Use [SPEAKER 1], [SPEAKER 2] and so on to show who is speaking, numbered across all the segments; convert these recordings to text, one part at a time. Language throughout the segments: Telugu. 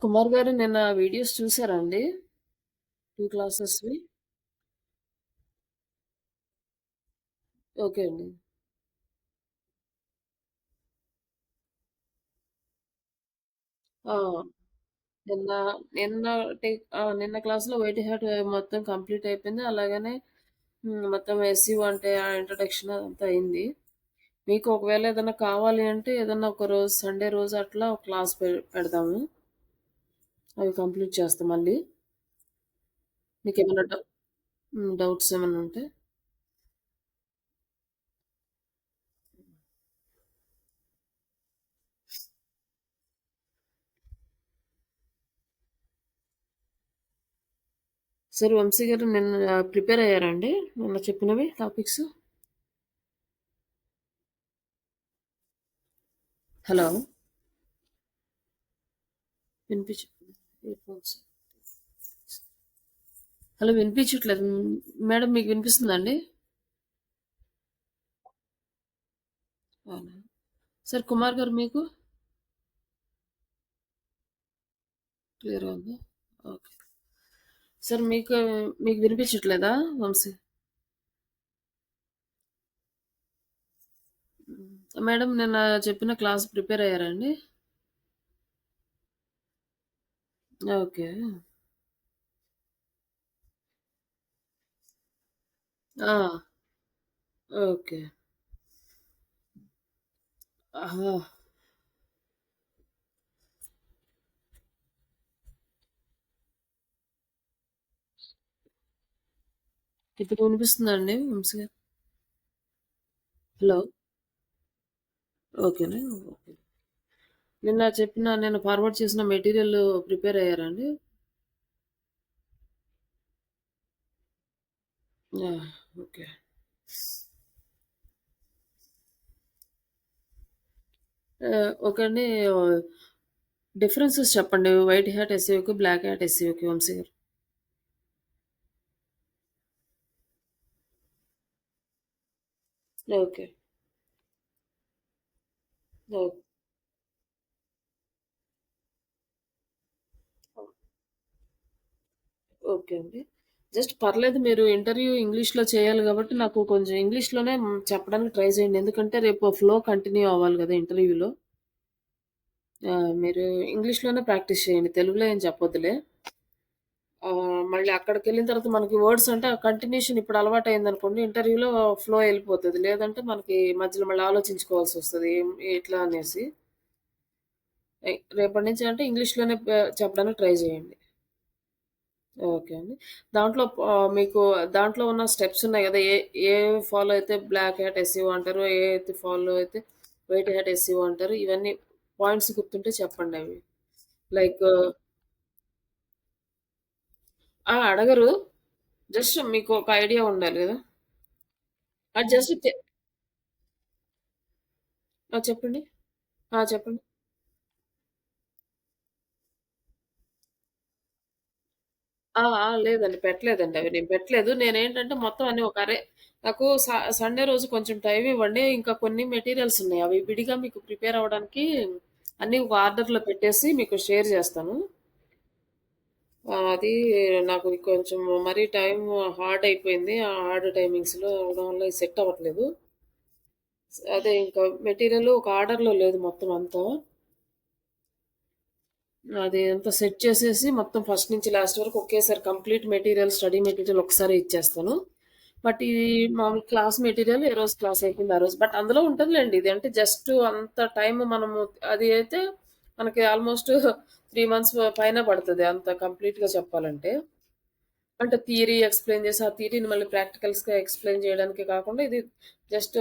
[SPEAKER 1] కుమార్ గారు నిన్న వీడియోస్ చూసారా అండి? 2 క్లాసెస్‌వి. ఓకే అండి. ఆ! నిన్న నిన్నటి నిన్న క్లాస్‌లో వైట్ హ్యాట్ మొత్తం కంప్లీట్ అయిపోయింది. అలాగనే మొత్తం ఎస్‌యూ అంటే ఇంట్రడక్షన్ అదంతా అయింది. మీకు ఒకవేళ ఏదైనా కావాలి అంటే ఏదన్నా ఒక రోజు సండే రోజు అట్లా ఒక క్లాస్ పెడదాము. అవి కంప్లీట్ చేస్తాం మళ్ళీ. మీకేమైనా డౌట్స్ ఏమన్నా ఉంటే. సరే వంశీ గారు నిన్న ప్రిపేర్ అయ్యారా అండి? నిన్న చెప్పినవి టాపిక్స్? హలో! వినిపించ ఇయర్ ఫోన్స్. హలో! వినిపించట్లేదు. మేడం మీకు వినిపిస్తుందా అండి? అవునా! సార్ కుమార్ గారు మీకు క్లియర్‌గా ఉందా? ఓకే. సార్ మీకు వినిపించట్లేదా వంశీ? మేడం నిన్న చెప్పిన క్లాస్ ప్రిపేర్ అయ్యారా అండి? ఓకే. ఆ! ఓకే. ఆహా! ఇప్పుడు వినిపిస్తుందా అండి వంశీ గారు? హలో! ఓకేనా? ఓకే. నేను ఫార్వర్డ్ చేసిన మెటీరియల్ ప్రిపేర్ అయ్యారా అండి? యాహ్! ఓకే. ఓకే అండి. డిఫరెన్సెస్ చెప్పండి. వైట్ హ్యాట్ ఎస్ఈఓకి, బ్లాక్ హ్యాట్ ఎస్ఈఓకి వంశీ గారు. ఓకే. ఓకే. ఓకే అండి. జస్ట్ పర్లేదు మీరు ఇంటర్వ్యూ ఇంగ్లీష్‌లో చేయాలి గాబట్టి, నాకు కొంచెం ఇంగ్లీష్‌లోనే చెప్పడానికి ట్రై చేయండి. ఎందుకంటే, రేపు ఫ్లో కంటిన్యూ అవ్వాలి గదా ఇంటర్వ్యూలో. మీరు ఇంగ్లీష్‌లోనే ప్రాక్టీస్ చేయండి. తెలుగులో ఏం చెప్పొద్దులే. మళ్ళీ అక్కడికెళ్ళిన తర్వాత మనకి వర్డ్స్ అంటే, ఆ కంటిన్యూషన్ ఇప్పుడు అలవాటయిందనుకోండి, ఇంటర్వ్యూలో ఫ్లో ఎళ్ళిపోతది. లేదంటే మనకి మధ్యలో మళ్ళీ ఆలోచించుకోవాల్సొస్తది. ఎట్లా అనేసి. రేపటి నుంచి అంటే ఇంగ్లీష్‌లోనే చెప్పడానికి ట్రై చేయండి. ఓకే అండి. దాంట్లో మీకు దాంట్లో ఉన్న స్టెప్స్ ఉన్నాయి గదా! ఏ ఫాలో అయితే బ్లాక్ హ్యాట్ ఎస్ఈఓ అంటారు. ఏ అయితే ఫాలో అయితే వైట్ హ్యాట్ ఎస్ఈఓ అంటారు. ఇవన్నీ పాయింట్స్ గుర్తుంటే చెప్పండవి. లైక్ అడగరు. జస్ట్ మీకు ఒక ఐడియా ఉండాలి గదా! అది జస్ట్ చెప్పండి. చెప్పండి. లేదండి. పెట్టలేదండి అవి. నేను పెట్టలేదు. నేనేంటంటే మొత్తం అన్నీ ఒక నాకు సండే రోజు కొంచెం టైం ఇవ్వండి. ఇంకా కొన్ని మెటీరియల్స్ ఉన్నాయి. అవి విడిగా మీకు ప్రిపేర్ అవ్వడానికి అన్నీ ఒక ఆర్డర్‌లో పెట్టేసి మీకు షేర్ చేస్తాను. అది నాకు కొంచెం మరీ టైం హార్డ్ అయిపోయింది. ఆ హార్డ్ టైమింగ్స్‌లో అవ్వడం వల్ల ఇది సెట్ అవ్వట్లేదు. అదే ఇంకా మెటీరియల్ ఒక ఆర్డర్‌లో లేదు మొత్తం అంతా. అది అంతా సెట్ చేసేసి మొత్తం ఫస్ట్ నుంచి లాస్ట్ వరకు ఒకేసారి కంప్లీట్ మెటీరియల్, స్టడీ మెటీరియల్ ఒకసారే ఇచ్చేస్తాను. బట్ ఇది మామూలు క్లాస్ మెటీరియల్ ఏ రోజు క్లాస్ అయిపోయింది ఆ రోజు. బట్ అందులో ఉంటదిలెండి. ఇది అంటే జస్ట్ అంత టైం మనము అది అయితే మనకి ఆల్మోస్ట్ 3 మంత్స్ పైన పడతది. అంత కంప్లీట్‌గా చెప్పాలంటే. అంటే థియరీ ఎక్స్‌ప్లెయిన్ చేసి, ఆ థియరీని మళ్ళీ ప్రాక్టికల్స్‌గా ఎక్స్‌ప్లెయిన్ చేయడానికే కాకుండా ఇది జస్ట్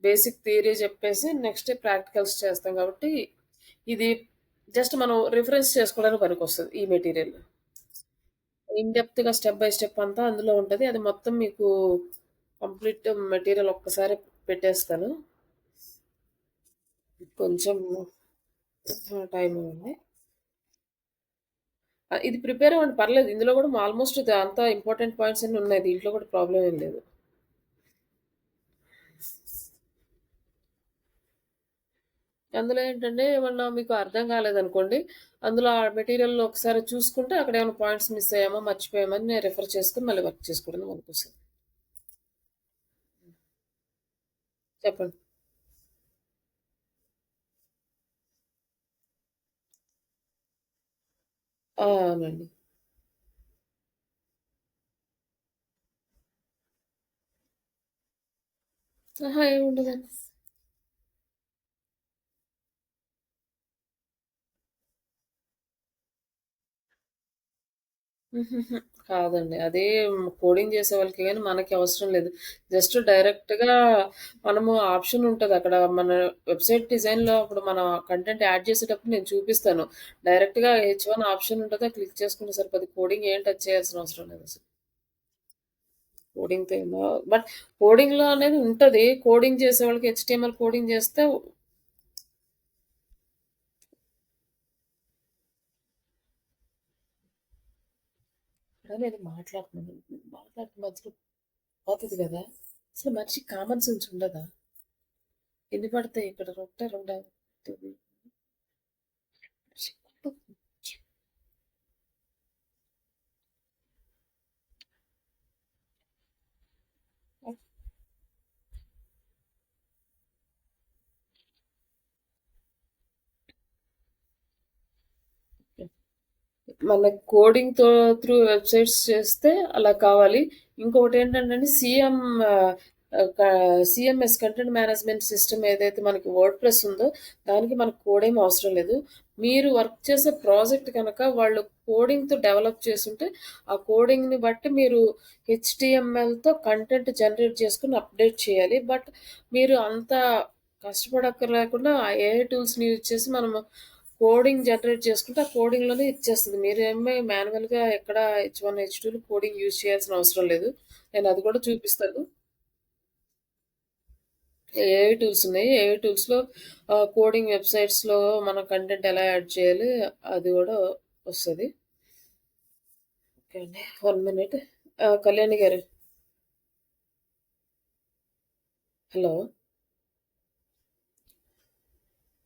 [SPEAKER 1] బేసిక్ థియరీ చెప్పేసి నెక్స్ట్ ప్రాక్టికల్స్ చేస్తాం కాబట్టి, ఇది జస్ట్ మనం రిఫరెన్స్ చేసుకోవడానికి పనికొస్తది ఈ మెటీరియల్. ఇన్ డెప్త్‌గా స్టెప్ బై స్టెప్ అంతా అందులో ఉంటది. అది మొత్తం మీకు కంప్లీట్ మెటీరియల్ ఒక్కసారి పెట్టేస్తాను. కొంచెం టైం ఇవ్వండి. ఇది ప్రిపేర్ అవ్వండి పర్లేదు. ఇందులో కూడా ఆల్మోస్ట్ అంతా ఇంపార్టెంట్ పాయింట్స్ అన్నీ ఉన్నాయి. దీంట్లో కూడా ప్రాబ్లమ్ ఏం లేదు. అందులో ఏంటంటే ఏమన్నా మీకు అర్థం కాలేదనుకోండి, అందులో ఆ మెటీరియల్‌లో ఒకసారి చూసుకుంటే అక్కడ ఏమైనా పాయింట్స్ మిస్ అయ్యామా, మర్చిపోయామా అని నేను రిఫర్ చేసుకొని మళ్ళీ వర్క్ చేసుకోవడం మనకొస్తది. చెప్పండి. ఆ! అవునండి. అహా! ఏముండదండి. హుహుహు. కాదండి. అది కోడింగ్ చేసే వాళ్ళకి గాని మనకి అవసరం లేదు. జస్ట్ డైరెక్ట్‌గా మనము ఆప్షన్ ఉంటదక్కడ. మన వెబ్‌సైట్ డిజైన్‌లో అప్పుడు మన కంటెంట్ యాడ్ చేసేటప్పుడు నేను చూపిస్తాను. డైరెక్ట్‌గా హెచ్1 ఆప్షన్ ఉంటది. అది క్లిక్ చేసుకుంటే సరిపోద్ది. కోడింగ్ ఏం టచ్ చేయాల్సిన అవసరం లేదసలు. కోడింగ్‌తో ఏమో బట్ కోడింగ్‌లో అనేది ఉంటది. కోడింగ్ చేసేవాళ్ళకి హెచ్‌టీఎంఎల్ కోడింగ్ చేస్తే నేను మాట్లాడుతున్నాను. మాట్లాడుతున్న మధ్యలో పోతది గదా! అసలు మనిషికి కామన్ సెన్స్ ఉండదా? ఎన్ని పడతాయి ఇక్కడ ఒకటా? రెండా? మన కోడింగ్‌తో త్రూ వెబ్‌సైట్స్ చేస్తే అలా కావాలి. ఇంకొకటేంటంటేండి ఆహ్, క సీఎంఎస్ కంటెంట్ మేనేజ్‌మెంట్ సిస్టమ్ ఏదైతే మనకి వర్డ్‌ప్రెస్ ఉందో, దానికి మనకు కోడేం అవసరం లేదు. మీరు వర్క్ చేసే ప్రాజెక్ట్ గనక వాళ్ళు కోడింగ్‌తో డెవలప్ చేసుంటే, ఆ కోడింగ్‌ని బట్టి మీరు హెచ్‌టీఎంఎల్‌తో కంటెంట్ జనరేట్ చేసుకొని అప్‌డేట్ చేయాలి. బట్ మీరు అంత కష్టపడక్కర్లేకుండా ఆ ఏఐ టూల్స్‌ని యూజ్ చేసి మనము కోడింగ్ జనరేట్ చేసుకుంటే, ఆ కోడింగ్‌లోనే ఇచ్చేస్తది. మీరేమి మాన్యువల్‌గా ఎక్కడ హెచ్1, హెచ్2 కోడింగ్ యూజ్ చేయాల్సిన అవసరం లేదు. నేను అది కూడా చూపిస్తాను. ఏఐ టూల్స్ ఉన్నాయి. ఏఐ టూల్స్‌లో కోడింగ్ వెబ్‌సైట్స్‌లో మన కంటెంట్ ఎలా యాడ్ చేయాలి అది కూడా వస్తది. ఓకే అండి. 1 మినిట్. కళ్యాణి గారు. హలో!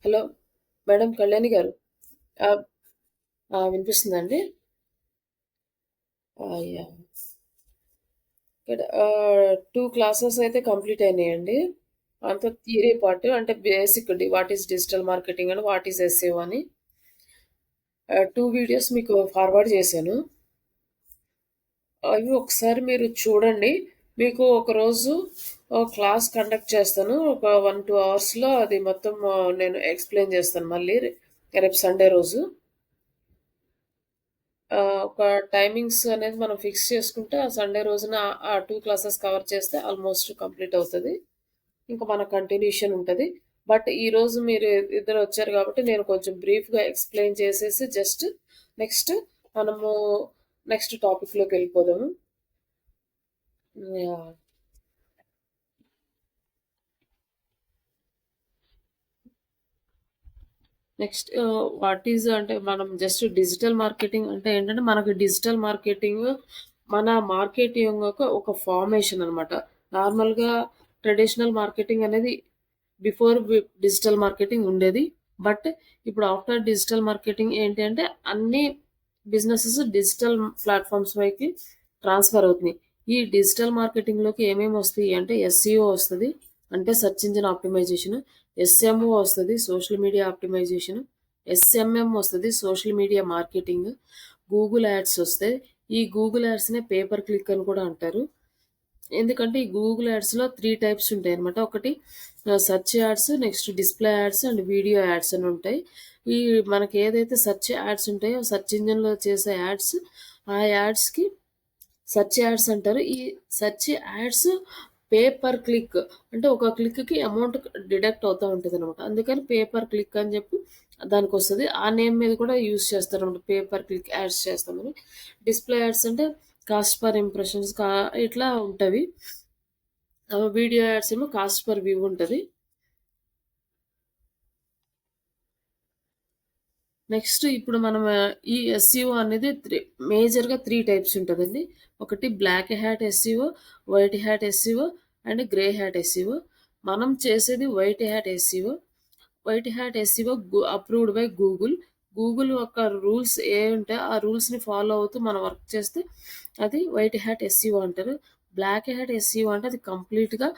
[SPEAKER 1] హలో! మేడం కళ్యాణి గారు. ఆహ్, వినిపిస్తుందా అండి? యాహ్! ఇక్కడ 2 క్లాసెస్ అయితే కంప్లీట్ అయినాయండి. అంతా థియరీ పార్ట్ అంటే basic what is digital marketing అని, వాట్ ఈస్ ఎస్ఈఓ అని 2 వీడియోస్ మీకు ఫార్వర్డ్ చేశాను. అవి ఒకసారి మీరు చూడండి. మీకు ఒకరోజు క్లాస్ కండక్ట్ చేస్తాను. ఒక 1, 2 అవర్స్‌లో అది మొత్తం నేను ఎక్స్‌ప్లెయిన్ చేస్తాను మళ్ళీ రేపు సండే రోజు. ఒక టైమింగ్స్ అనేది మనం ఫిక్స్ చేసుకుంటే ఆ సండే రోజున ఆ 2 క్లాసెస్ కవర్ చేస్తే ఆల్మోస్ట్ కంప్లీట్ అవుతది. ఇంకా మన కంటిన్యూషన్ ఉంటది. బట్ ఈరోజు మీరు ఇద్దరొచ్చారు కాబట్టి నేను కొంచెం బ్రీఫ్‌గా ఎక్స్‌ప్లెయిన్ చేసేసి జస్ట్ నెక్స్ట్ మనము నెక్స్ట్ టాపిక్‌లోకెళ్ళిపోదాము. యాహ్! నెక్స్ట్ వాట్ ఈస్ అంటే మనం జస్ట్ డిజిటల్ మార్కెటింగ్ అంటే ఏంటంటే మనకి డిజిటల్ మార్కెటింగ్ మన మార్కెటింగ్ యొక్క ఒక ఫార్మేషన్ అనమాట. నార్మల్‌గా ట్రెడిషనల్ మార్కెటింగ్ అనేది బిఫోర్ డిజిటల్ మార్కెటింగ్ ఉండేది. బట్ ఇప్పుడు ఆఫ్టర్ డిజిటల్ మార్కెటింగ్ ఏంటి అంటే అన్ని బిజినెసెస్ డిజిటల్ ప్లాట్‌ఫార్మ్స్ వైపు ట్రాన్స్‌ఫర్ అవుతున్నాయి. ఈ డిజిటల్ మార్కెటింగ్‌లోకి ఏమేమి వస్తాయి అంటే ఎస్‌ఈఓ వస్తది. అంటే సెర్చ్ ఇంజిన్ ఆప్టిమైజేషన్. ఎస్ఎంఓ వస్తది. Social media optimisation. ఎస్ఎంఎం వస్తది. Social media marketing. Google ads వస్తాయి. ఈ గూగుల్ యాడ్స్‌నే పే పర్ క్లిక్ అని కూడా అంటారు. ఎందుకంటే ఈ గూగుల్ యాడ్స్‌లో 3 టైప్స్ ఉంటాయన్నమాట. ఒకటి search ads, next display ads and video ads అని ఉంటాయి. ఈ మనకి ఏదైతే సెర్చ్ యాడ్స్ ఉంటాయో సెర్చ్ ఇంజిన్‌లో చేసే యాడ్స్, ఆ యాడ్స్‌కి సెర్చ్ యాడ్స్ అంటారు. ఈ search ads pay per click అంటే ఒక క్లిక్‌కి అమౌంట్ డిడక్ట్ అవుతా ఉంటదనమాట. అందుకని పే పర్ క్లిక్ అని చెప్పి దానికొస్తది. ఆ నేమ్ మీద కూడా యూజ్ చేస్తారనమాట. పే పర్ క్లిక్ యాడ్స్ చేస్తామని. డిస్‌ప్లే యాడ్స్ అంటే కాస్ట్ పర్ ఇంప్రెషన్స్ ఇట్లా ఉంటవి. వీడియో యాడ్స్ ఏమో కాస్ట్ పర్ వ్యూ ఉంటది. నెక్స్ట్ ఇప్పుడు మనం ఈ ఎస్‌ఈఓ అనేది మేజర్‌గా 3 టైప్స్ ఉంటదండి. ఒకటి black hat SEO, white hat SEO and grey hat SEO. మనం చేసేది white hat SEO. White hat SEO approved by Google. Google యొక్క రూల్స్ ఏ ఉంటే ఆ రూల్స్ని ఫాలో అవుతూ మనం వర్క్ చేస్తే అది వైట్ హ్యాట్ ఎస్సీఓ అంటారు. బ్లాక్ హ్యాట్ ఎస్సీఓ అంటే అది కంప్లీట్గా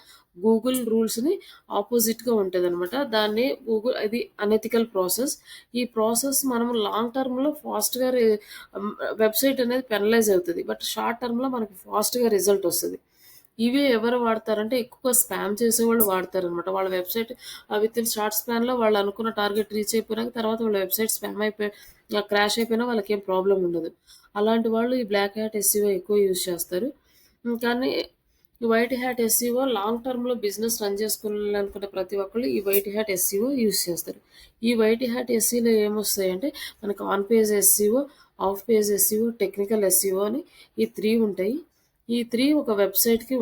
[SPEAKER 1] గూగుల్ రూల్స్ని ఆపోజిట్గా ఉంటుంది అనమాట. దాన్ని గూగుల్ అది అనెథికల్ ప్రాసెస్. ఈ ప్రాసెస్ మనం లాంగ్ టర్మ్లో ఫాస్ట్గా వెబ్సైట్ అనేది పెనలైజ్ అవుతుంది, బట్ షార్ట్ టర్మ్లో మనకి ఫాస్ట్గా రిజల్ట్ వస్తుంది. ఇవి ఎవరు వాడతారంటే ఎక్కువ స్పామ్ చేసేవాళ్ళు వాడతారనమాట. వాళ్ళ వెబ్సైట్ విత్ ఇన్ షార్ట్ స్పాన్లో వాళ్ళు అనుకున్న టార్గెట్ రీచ్ అయిపోయినాక తర్వాత వాళ్ళ వెబ్సైట్ స్పామ్ అయిపోయి క్రాష్ అయిపోయినా వాళ్ళకి ఏం ప్రాబ్లం ఉండదు. అలాంటి వాళ్ళు ఈ బ్లాక్ హ్యాట్ ఎస్సీఓ ఎక్కువ యూజ్ చేస్తారు. కానీ ఈ వైట్ హ్యాట్ ఎస్సీఓ లాంగ్ టర్మ్లో బిజినెస్ రన్ చేసుకోవాలనుకునే ప్రతి ఒక్కళ్ళు ఈ వైట్ హ్యాట్ ఎస్సీఓ యూజ్ చేస్తారు. ఈ వైట్ హ్యాట్ ఎస్సీలో ఏమొస్తాయంటే మనకు on page SCO, of page SCO, technical SCO అని ఈ 3 ఉంటాయి. ఈ 3 ఒక వెబ్సైట్‌కి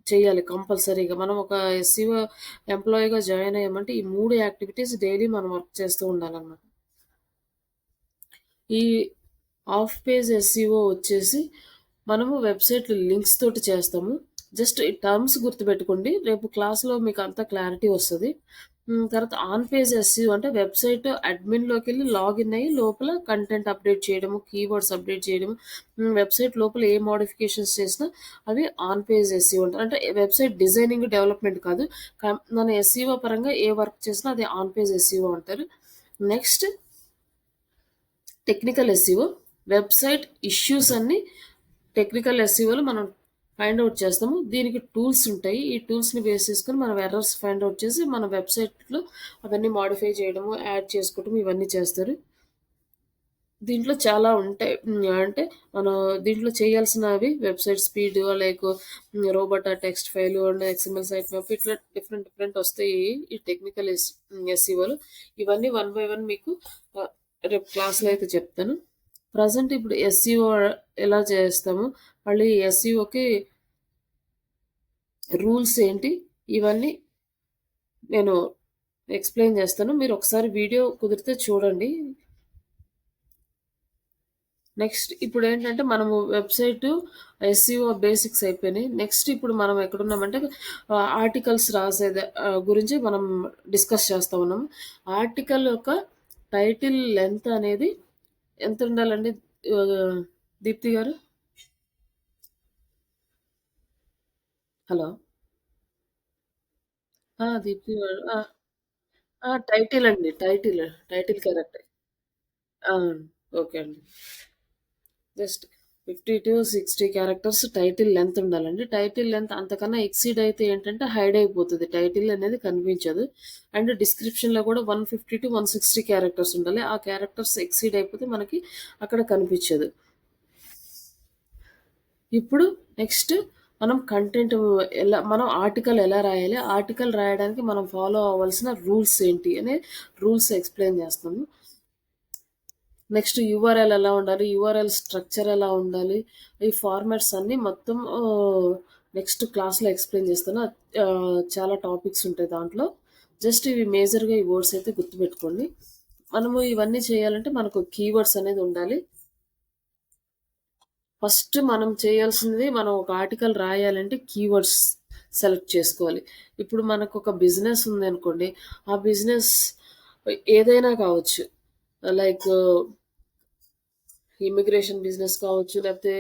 [SPEAKER 1] చేయాలి కంపల్సరీగా. మనం ఒక ఎస్సీఓ ఎంప్లాయీగా జాయిన్ అయ్యామంటే ఈ 3 యాక్టివిటీస్ డైలీ మనం వర్క్ చేస్తూ ఉండాలన్నమాట. ఈ ఆఫ్ పేజ్ ఎస్సీఓ వచ్చేసి మనము వెబ్సైట్ లింక్స్ తోటి చేస్తాము. జస్ట్ ఈ టర్మ్స్ గుర్తుపెట్టుకోండి. రేపు క్లాస్‌లో మీకు అంతా క్లారిటీ వస్తది. తర్వాత ఆన్ పేజ్ ఎస్సీఓ అంటే వెబ్సైట్ అడ్మిన్‌లోకెళ్ళి లాగిన్ అయ్యి లోపల కంటెంట్ అప్డేట్ చేయడము, కీవర్డ్స్ అప్డేట్ చేయడము, వెబ్సైట్ లోపల ఏ మోడిఫికేషన్స్ చేసినా అవి ఆన్ పేజ్ ఎస్సీఓ అంటారు. అంటే వెబ్సైట్ డిజైనింగ్, డెవలప్‌మెంట్ కాదు. మన ఎస్సీఓ పరంగా ఏ వర్క్ చేసినా అది ఆన్ పేజ్ ఎస్సీఓ అంటారు. Next technical SCO. Website issues అన్ని టెక్నికల్ ఎస్సీఓలో మనం ఫైండ్ అవుట్ చేస్తాము. దీనికి టూల్స్ ఉంటాయి. ఈ టూల్స్ని బేస్ చేసుకొని మనం ఎర్రర్స్ ఫైండ్ అవుట్ చేసి మన వెబ్సైట్లో అవన్నీ మాడిఫై చేయడము, యాడ్ చేసుకోవడం ఇవన్నీ చేస్తారు. దీంట్లో చాలా ఉంటాయి. అంటే మనం దీంట్లో చేయాల్సినవి website speed, like robot text file and XML site map ఇట్లా డిఫరెంట్ డిఫరెంట్ వస్తాయి ఈ టెక్నికల్ ఎస్సీఓలు. ఇవన్నీ వన్ బై వన్ మీకు రేపు క్లాస్లో అయితే చెప్తాను. ప్రజెంట్ ఇప్పుడు ఎస్సీఓ ఎలా చేస్తాము, మళ్ళీ ఎస్సీఓకి రూల్స్ ఏంటి, ఇవన్నీ నేను ఎక్స్ప్లెయిన్ చేస్తాను. మీరు ఒకసారి వీడియో కుదిరితే చూడండి. నెక్స్ట్ ఇప్పుడు ఏంటంటే మనము వెబ్సైట్ ఎస్సీఓ బేసిక్స్ అయిపోయినాయి. నెక్స్ట్ ఇప్పుడు మనం ఎక్కడున్నామంటే ఆర్టికల్స్ రాసేది గురించి మనం డిస్కస్ చేస్తూ ఉన్నాము. ఆర్టికల్ యొక్క టైటిల్ లెంత్ అనేది ఎంత ఉండాలండి ఆ, దీప్తి గారు? హలో. దీప్తి గారు. టైటిల్ అండి, టైటిల్. Title correct. ఓకే అండి. Just 50 to 60 characters title length ఉండాలండి. టైటిల్ లెంత్ అంతకన్నా ఎక్సీడ్ అయితే ఏంటంటే హైడ్ అయిపోతుంది, టైటిల్ అనేది కనిపించదు. అండ్ డిస్క్రిప్షన్లో కూడా 150 to 160 క్యారెక్టర్స్ ఉండాలి. ఆ క్యారెక్టర్స్ ఎక్సీడ్ అయిపోతే మనకి అక్కడ కనిపించదు. ఇప్పుడు నెక్స్ట్ మనం కంటెంట్ మనం ఆర్టికల్ ఎలా రాయాలి, ఆర్టికల్ రాయడానికి మనం ఫాలో అవ్వాల్సిన రూల్స్ ఏంటి అనే రూల్స్ ఎక్స్ప్లెయిన్ చేస్తాము. నెక్స్ట్ యూఆర్ఎల్ ఎలా ఉండాలి, యూఆర్ఎల్ స్ట్రక్చర్ ఎలా ఉండాలి, ఈ ఫార్మాట్స్ అన్నీ మొత్తం నెక్స్ట్ క్లాస్లో ఎక్స్ప్లెయిన్ చేస్తాను. చాలా టాపిక్స్ ఉంటాయి దాంట్లో. జస్ట్ ఇవి మేజర్గా ఈ వర్డ్స్ అయితే గుర్తుపెట్టుకోండి. మనము ఇవన్నీ చేయాలంటే మనకు కీవర్డ్స్ అనేది ఉండాలి. ఫస్ట్ మనం చేయాల్సింది, మనం ఒక ఆర్టికల్ రాయాలంటే కీవర్డ్స్ సెలెక్ట్ చేసుకోవాలి. ఇప్పుడు మనకు ఒక బిజినెస్ ఉంది అనుకోండి, ఆ బిజినెస్ ఏదైనా కావచ్చు. లైక్ ఇమిగ్రేషన్ బిజినెస్ కావచ్చు, లేకపోతే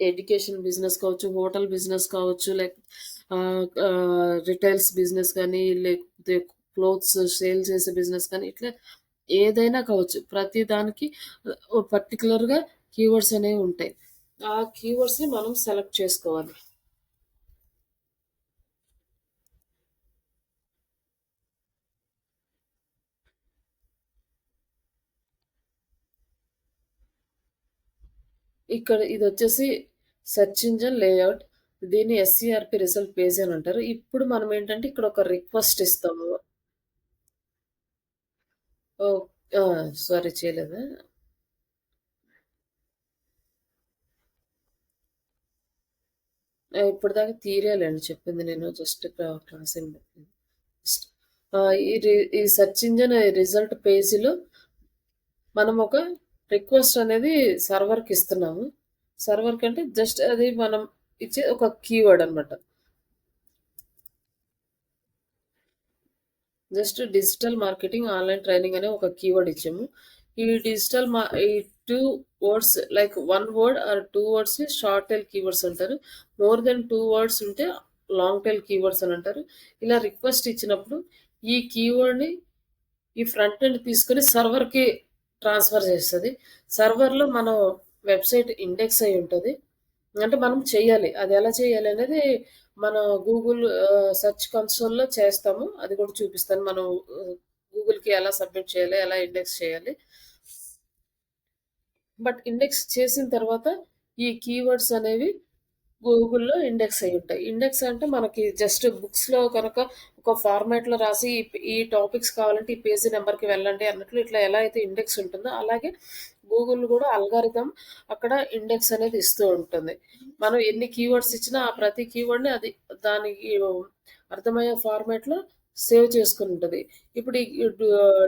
[SPEAKER 1] ఎడ్యుకేషన్ బిజినెస్ కావచ్చు, హోటల్ బిజినెస్ కావచ్చు, లైక్ రిటైల్స్ బిజినెస్ కానీ, లేకపోతే క్లోత్స్ సేల్ చేసే బిజినెస్ కానీ, ఇట్లా ఏదైనా కావచ్చు. ప్రతి దానికి పర్టికులర్గా కీవర్డ్స్ అనేవి ఉంటాయి. ఆ కీవర్డ్స్ని మనం సెలెక్ట్ చేసుకోవాలి. ఇక్కడ ఇది వచ్చేసి సెర్చ్ ఇంజన్ లేఅవుట్. దీన్ని ఎస్సిఆర్పి రిజల్ట్ పేజ్ అని అంటారు. ఇప్పుడు మనం ఏంటంటే ఇక్కడ ఒక రిక్వెస్ట్ ఇస్తాము. ఓ సారీ, చేయలేదా? ఇప్పటిదాకా థియరీలేండి చెప్పింది, నేను జస్ట్ క్లాస్ ఏం పెట్టింది. జస్ట్ ఈ సెర్చ్ ఇంజన్ రిజల్ట్ పేజీలో మనం ఒక రిక్వెస్ట్ అనేది సర్వర్కి ఇస్తున్నాము. సర్వర్కి అంటే జస్ట్ అది మనం ఇచ్చే ఒక కీవర్డ్ అనమాట. Just digital marketing online training అనే ఒక కీవర్డ్ ఇచ్చాము. ఈ 2 వర్డ్స్ లైక్ 1 వర్డ్ ఆర్ 2 వర్డ్స్‌ని షార్ట్ టెయిల్ కీవర్డ్స్ అంటారు. మోర్ దెన్ 2 వర్డ్స్ ఉంటే లాంగ్ టెయిల్ కీవర్డ్స్ అని అంటారు. ఇలా రిక్వెస్ట్ ఇచ్చినప్పుడు ఈ కీవర్డ్‌ని ఈ ఫ్రంట్ ఎండ్ తీసుకొని సర్వర్‌కి ట్రాన్స్‌ఫర్ చేస్తది. సర్వర్‌లో మన వెబ్‌సైట్ ఇండెక్స్ అయ్యి ఉంటది. అంటే మనం చెయ్యాలి. అది ఎలా చేయాలి అనేది మన గూగుల్ సెర్చ్ కన్సోల్‌లో చేస్తాము. అది కూడా చూపిస్తాను. మనం గూగుల్‌కి ఎలా సబ్మిట్ చేయాలి? ఎలా ఇండెక్స్ చేయాలి? బట్ ఇండెక్స్ చేసిన తర్వాత ఈ కీవర్డ్స్ అనేవి గూగుల్‌లో ఇండెక్స్ అయ్యి ఉంటాయి. ఇండెక్స్ అంటే మనకి జస్ట్ బుక్స్‌లో కనుక ఒక ఫార్మాట్‌లో రాసి ఈ టాపిక్స్ కావాలంటే ఈ పేజీ నంబర్‌కి వెళ్ళండి అన్నట్లు ఇట్లా ఎలా అయితే ఇండెక్స్ ఉంటుందో అలాగే గూగుల్ గూడా అల్గారిథం అక్కడ ఇండెక్స్ అనేది ఇస్తూ ఉంటుంది. మనం ఎన్ని కీవర్డ్స్ ఇచ్చినా ఆ ప్రతి కీవర్డ్‌ని అది దానికి అర్థమయ్యే ఫార్మాట్‌లో సేవ్ చేసుకొని ఉంటది. ఇప్పుడు ఈ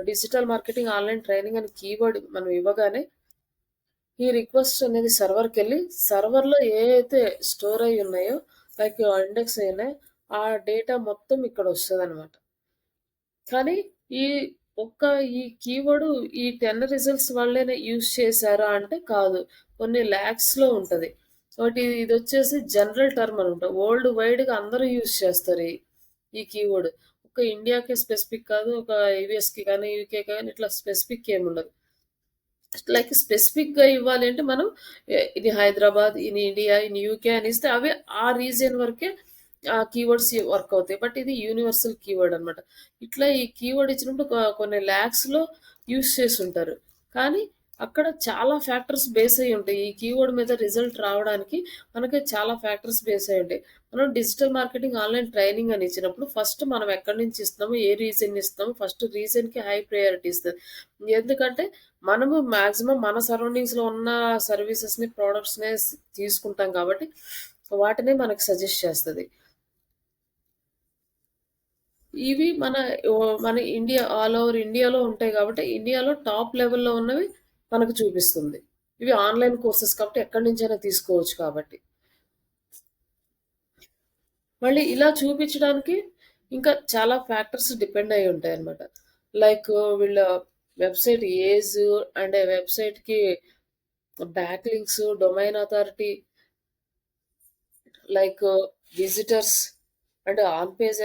[SPEAKER 1] డిజిటల్ మార్కెటింగ్ ఆన్‌లైన్ ట్రైనింగ్ అని కీవర్డ్ మనం ఇవ్వగానే ఈ రిక్వెస్ట్ అనేది సర్వర్‌కెళ్ళి, సర్వర్‌లో ఏయైతే స్టోర్ అయ్యి ఉన్నాయో, లైక్ ఇండెక్స్ అయ్యి ఉన్నాయో, ఆ డేటా మొత్తం ఇక్కడొస్తదనమాట. కానీ ఈ ఒక్క ఈ కీవర్డ్ ఈ 10 రిజల్ట్స్ వాళ్ళేనే యూజ్ చేశారా అంటే కాదు. కొన్ని లాక్స్‌లో ఉంటది. ఒకటి ఇదొచ్చేసి జనరల్ టర్మ్ అనమాట. వరల్డ్ వైడ్‌గా అందరూ యూజ్ చేస్తారు ఈ కీవర్డ్. ఒక ఇండియాకే స్పెసిఫిక్ కాదు. ఒక యూఎస్‌కి కానీ, యూకే కానీ ఇట్లా స్పెసిఫిక్ ఏముండదు. లైక్ స్పెసిఫిక్‌గా ఇవ్వాలి అంటే మనం ఇది Hyderabad, in India, in UK అని ఇస్తే అవి ఆ రీజియన్ వరకే ఆ కీవర్డ్స్ వర్క్ అవుతాయి. బట్ ఇది యూనివర్సల్ కీవర్డ్ అనమాట. ఇట్లా ఈ కీవర్డ్ ఇచ్చినప్పుడు కొన్ని లాక్స్‌లో యూజ్ చేసుంటారు. కానీ అక్కడ చాలా ఫ్యాక్టర్స్ బేస్ అయ్యి ఉంటాయి. ఈ కీవర్డ్ మీద రిజల్ట్ రావడానికి మనకి చాలా ఫ్యాక్టర్స్ బేస్ అయ్యి ఉంటాయి. మనం డిజిటల్ మార్కెటింగ్ ఆన్‌లైన్ ట్రైనింగ్ అని ఇచ్చినప్పుడు ఫస్ట్ మనం ఎక్కడి నుంచి ఇస్తున్నామో, ఏ రీజియన్ ఇస్తున్నామో ఫస్ట్ రీజియన్‌కి హై ప్రయారిటీ ఇస్తది. ఎందుకంటే మనము మాక్సిమం మన సరౌండింగ్స్‌లో ఉన్న సర్వీసెస్‌ని, ప్రొడక్ట్స్‌నే తీసుకుంటాం కాబట్టి, వాటినే మనకు సజెస్ట్ చేస్తది. ఇవి మన ఇండియా ఆల్ ఓవర్ ఇండియాలో ఉంటాయి కాబట్టి, ఇండియాలో టాప్ లెవెల్‌లో ఉన్నవి మనకు చూపిస్తుంది. ఇవి ఆన్‌లైన్ కోర్సెస్ కాబట్టి ఎక్కడి నుంచైనా తీసుకోవచ్చు కాబట్టి. మళ్ళీ ఇలా చూపించడానికి ఇంకా చాలా ఫ్యాక్టర్స్ డిపెండ్ అయ్యి ఉంటాయన్నమాట. లైక్ వీళ్ళ వెబ్‌సైట్ ఏజ్ అండ్ వెబ్‌సైట్‌కి back links, domain authority, like visitors and on page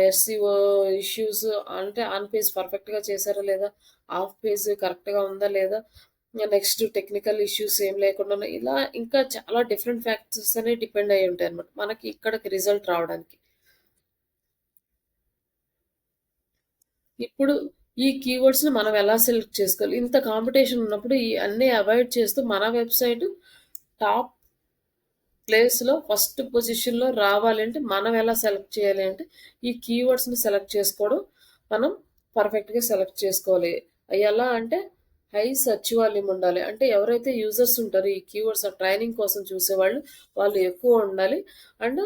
[SPEAKER 1] SCO issues అంటే ఆన్ పేజ్ పర్ఫెక్ట్‌గా చేశారా లేదా? ఆఫ్ పేజ్ కరెక్ట్‌గా ఉందా లేదా? నెక్స్ట్ టెక్నికల్ ఇష్యూస్ ఏం లేకుండా ఉన్నాయి. ఇలా ఇంకా చాలా డిఫరెంట్ ఫ్యాక్టర్స్ అనేవి డిపెండ్ అయ్యి ఉంటాయన్నమాట. మనకి ఇక్కడికి రిజల్ట్ రావడానికి. ఇప్పుడు ఈ కీవర్డ్స్‌ని మనం ఎలా సెలెక్ట్ చేసుకోవాలి? ఇంత కాంపిటీషన్ ఉన్నప్పుడు ఈ అన్నీ అవాయిడ్ చేస్తూ మన వెబ్‌సైట్ టాప్ ప్లేస్‌లో ఫస్ట్ పొజిషన్‌లో రావాలంటే మనం ఎలా సెలెక్ట్ చేయాలి అంటే, ఈ కీవర్డ్స్‌ని సెలెక్ట్ చేసుకోవడం మనం పర్ఫెక్ట్‌గా సెలెక్ట్ చేసుకోవాలి. అయి ఎలా అంటే హై సెర్చ్ వాల్యూమ్ ఉండాలి. అంటే ఎవరైతే యూజర్స్ ఉంటారో ఈ కీవర్డ్స్ ట్రైనింగ్ కోసం చూసేవాళ్ళు, వాళ్ళు ఎక్కువ ఉండాలి. అండ్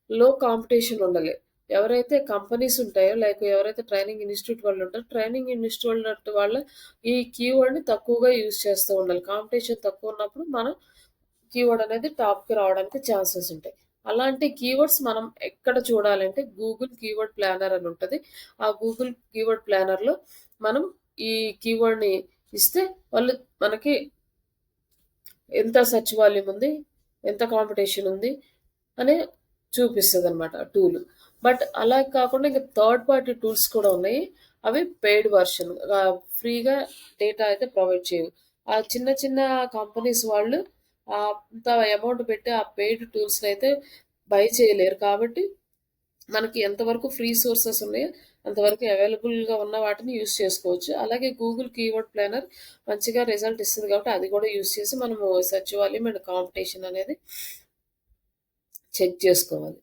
[SPEAKER 1] లో కాంపిటీషన్ ఉండాలి. ఎవరైతే కంపెనీస్ ఉంటాయో లైక్ ఎవరైతే ట్రైనింగ్ ఇన్‌స్టిట్యూట్ వాళ్ళు ఉంటారో, ట్రైనింగ్ ఇన్‌స్టిట్యూట్ వాళ్ళ ఈ కీవర్డ్‌ని తక్కువగా యూజ్ చేస్తూ ఉండాలి. కాంపిటీషన్ తక్కువ ఉన్నప్పుడు మనం కీవర్డ్ అనేది టాప్‌కి రావడానికి ఛాన్సెస్ ఉంటాయి. అలాంటి కీవర్డ్స్ మనం ఎక్కడ చూడాలంటే గూగుల్ కీవర్డ్ ప్లానర్ అని ఉంటది. ఆ గూగుల్ కీవర్డ్ ప్లానర్‌లో మనం ఈ కీవర్డ్‌ని ఇస్తే వాళ్ళు మనకి ఎంత సెర్చ్ వాల్యూమ్ ఉంది, ఎంత కాంపిటీషన్ ఉంది అని చూపిస్తదనమాట టూల్. బట్ అలా కాకుండా ఇంకా థర్డ్ పార్టీ టూల్స్ కూడా ఉన్నాయి. అవి పెయిడ్ వర్షన్. ఫ్రీగా డేటా అయితే ప్రొవైడ్ చేయవు. ఆ చిన్న చిన్న కంపెనీస్ వాళ్ళు అంత అమౌంట్ పెట్టి ఆ పెయిడ్ టూల్స్‌నైతే బై చేయలేరు. కాబట్టి మనకి ఎంతవరకు ఫ్రీ సోర్సెస్ ఉన్నాయో అంతవరకు అవైలబుల్‌గా ఉన్న వాటిని యూజ్ చేసుకోవచ్చు. అలాగే గూగుల్ కీవర్డ్ ప్లానర్ మంచిగా రిజల్ట్ ఇస్తది కాబట్టి అది కూడా యూజ్ చేసి మనము సెర్చ్ వాల్యూమ్ అండ్ కాంపిటీషన్ అనేది చెక్ చేసుకోవాలి.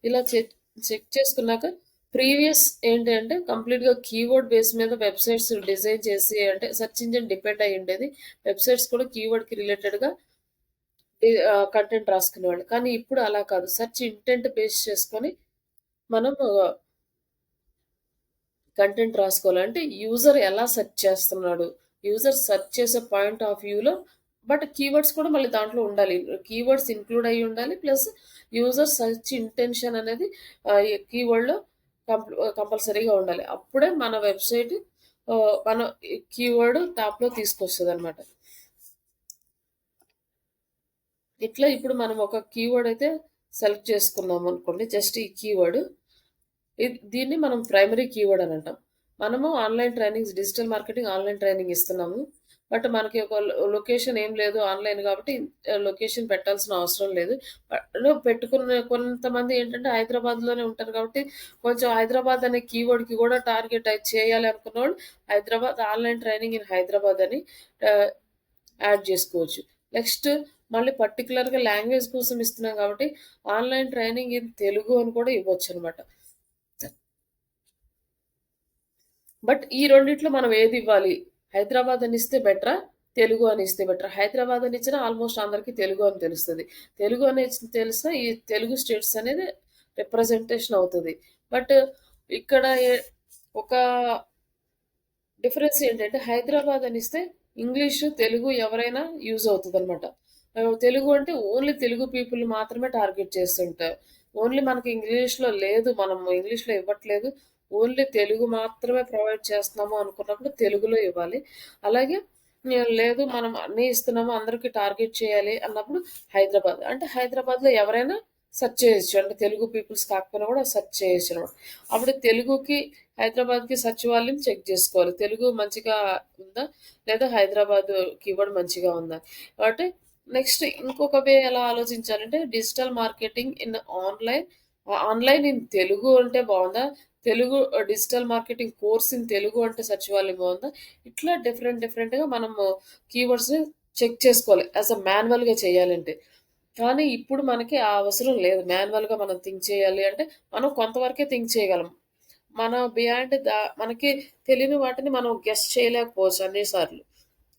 [SPEAKER 1] ఇలా చెక్ చేసుకున్నాక ప్రీవియస్ ఏంటంటే కంప్లీట్‌గా కీవర్డ్ బేస్ మీద వెబ్‌సైట్స్ డిజైన్ చేసి అంటే సెర్చ్ ఇంజిన్ డిపెండ్ అయ్యి ఉండేది. వెబ్‌సైట్స్ కూడా కీవర్డ్‌కి రిలేటెడ్‌గా కంటెంట్ రాసుకునేవాళ్ళు. కానీ ఇప్పుడు అలా కాదు. సెర్చ్ ఇంటెంట్ బేస్ చేసుకొని మనం కంటెంట్ రాసుకోవాలి. అంటే యూజర్ ఎలా సెర్చ్ చేస్తున్నాడు? యూజర్ సెర్చ్ చేసే పాయింట్ ఆఫ్ వ్యూలో బట్ కీవర్డ్స్ కూడా మళ్ళీ దాంట్లో ఉండాలి. కీవర్డ్స్ ఇంక్లూడ్ అయ్యి ఉండాలి. ప్లస్ యూజర్ సెర్చ్ ఇంటెన్షన్ అనేది ఈ కీవర్డ్‌లో కంపల్సరీగా ఉండాలి. అప్పుడే మన వెబ్‌సైట్ మన కీవర్డ్ టాప్‌లో తీసుకొస్తదనమాట. ఇట్లా ఇప్పుడు మనం ఒక కీవర్డ్ అయితే సెలెక్ట్ చేసుకున్నామనుకోండి. జస్ట్ ఈ కీవర్డ్. దీన్ని మనం ప్రైమరీ కీవర్డ్ అని అంటాం. మనము online trainings digital marketing online training ఇస్తున్నాము. బట్ మనకి ఒక లొకేషన్ ఏం లేదు ఆన్‌లైన్ కాబట్టి లొకేషన్ పెట్టాల్సిన అవసరం లేదు. పెట్టుకున్న కొంతమంది ఏంటంటే హైదరాబాద్‌లోనే ఉంటారు కాబట్టి కొంచెం హైదరాబాద్ అనే కీవర్డ్‌కి కూడా టార్గెట్ చేయాలి అనుకున్నోళ్ళు Hyderabad online training in Hyderabad అని ఆహ్, యాడ్ చేసుకోవచ్చు. నెక్స్ట్ మళ్ళీ పర్టిక్యులర్‌గా లాంగ్వేజ్ కోసం ఇస్తున్నాం కాబట్టి ఆన్‌లైన్ ట్రైనింగ్ ఇన్ తెలుగు అని కూడా ఇవ్వొచ్చనమాట. బట్ ఈ రెండిట్లో మనం ఏది ఇవ్వాలి? హైదరాబాద్ అని ఇస్తే బెటరా? తెలుగు అని ఇస్తే బెటరా? హైదరాబాద్ అని ఇచ్చినా ఆల్మోస్ట్ అందరికి తెలుగు అని తెలుస్తది. తెలుగు అని తెలిసినా ఈ తెలుగు స్టేట్స్ అనేది రిప్రజెంటేషన్ అవుతది. బట్ ఇక్కడ ఒక డిఫరెన్స్ ఏంటంటే హైదరాబాద్ అని ఇస్తే ఇంగ్లీషు, తెలుగు ఎవరైనా యూజ్ అవుతదనమాట. తెలుగు అంటే ఓన్లీ తెలుగు పీపుల్ మాత్రమే టార్గెట్ చేస్తుంటారు. ఓన్లీ మనకి ఇంగ్లీష్‌లో లేదు. మనం ఇంగ్లీష్‌లో ఇవ్వట్లేదు. ఓన్లీ తెలుగు మాత్రమే ప్రొవైడ్ చేస్తున్నాము అనుకున్నప్పుడు తెలుగులో ఇవ్వాలి. అలాగే లేదు మనం అన్నీ ఇస్తున్నాము అందరికి టార్గెట్ చేయాలి అన్నప్పుడు హైదరాబాద్. అంటే హైదరాబాద్‌లో ఎవరైనా సెర్చ్ చేయొచ్చు. అంటే తెలుగు పీపుల్స్ కాకపోయినా కూడా సెర్చ్ చేయొచ్చనమాట. అప్పుడు తెలుగుకి హైదరాబాద్‌కి సెర్చ్ వాల్యూమ్ చెక్ జేసుకోవాలి. తెలుగు మంచిగా ఉందా? లేదా హైదరాబాద్ కీవర్డ్ మంచిగా ఉందా? కాబట్టి నెక్స్ట్ ఇంకొక వే ఎలా ఆలోచించాలంటే digital marketing in online online in Telugu అంటే బావుందా? Telugu digital marketing course in Telugu అంటే సెర్చ్ వాల్యూమ్ బావుందా? ఇట్లా డిఫరెంట్‌గా మనము కీవర్డ్స్‌ని చెక్ చేసుకోవాలి. యాస్ ఎ మాన్యువల్‌గా చేయాలంటే. కానీ ఇప్పుడు మనకి ఆ అవసరం లేదు. మాన్యువల్‌గా మనం థింక్ చేయాలి అంటే మనం కొంతవరకే థింక్ చేయగలం. మన బియాండ్ మనకి తెలియని వాటిని మనం గెస్ చేయలేకపోవచ్చు అన్ని సార్లు.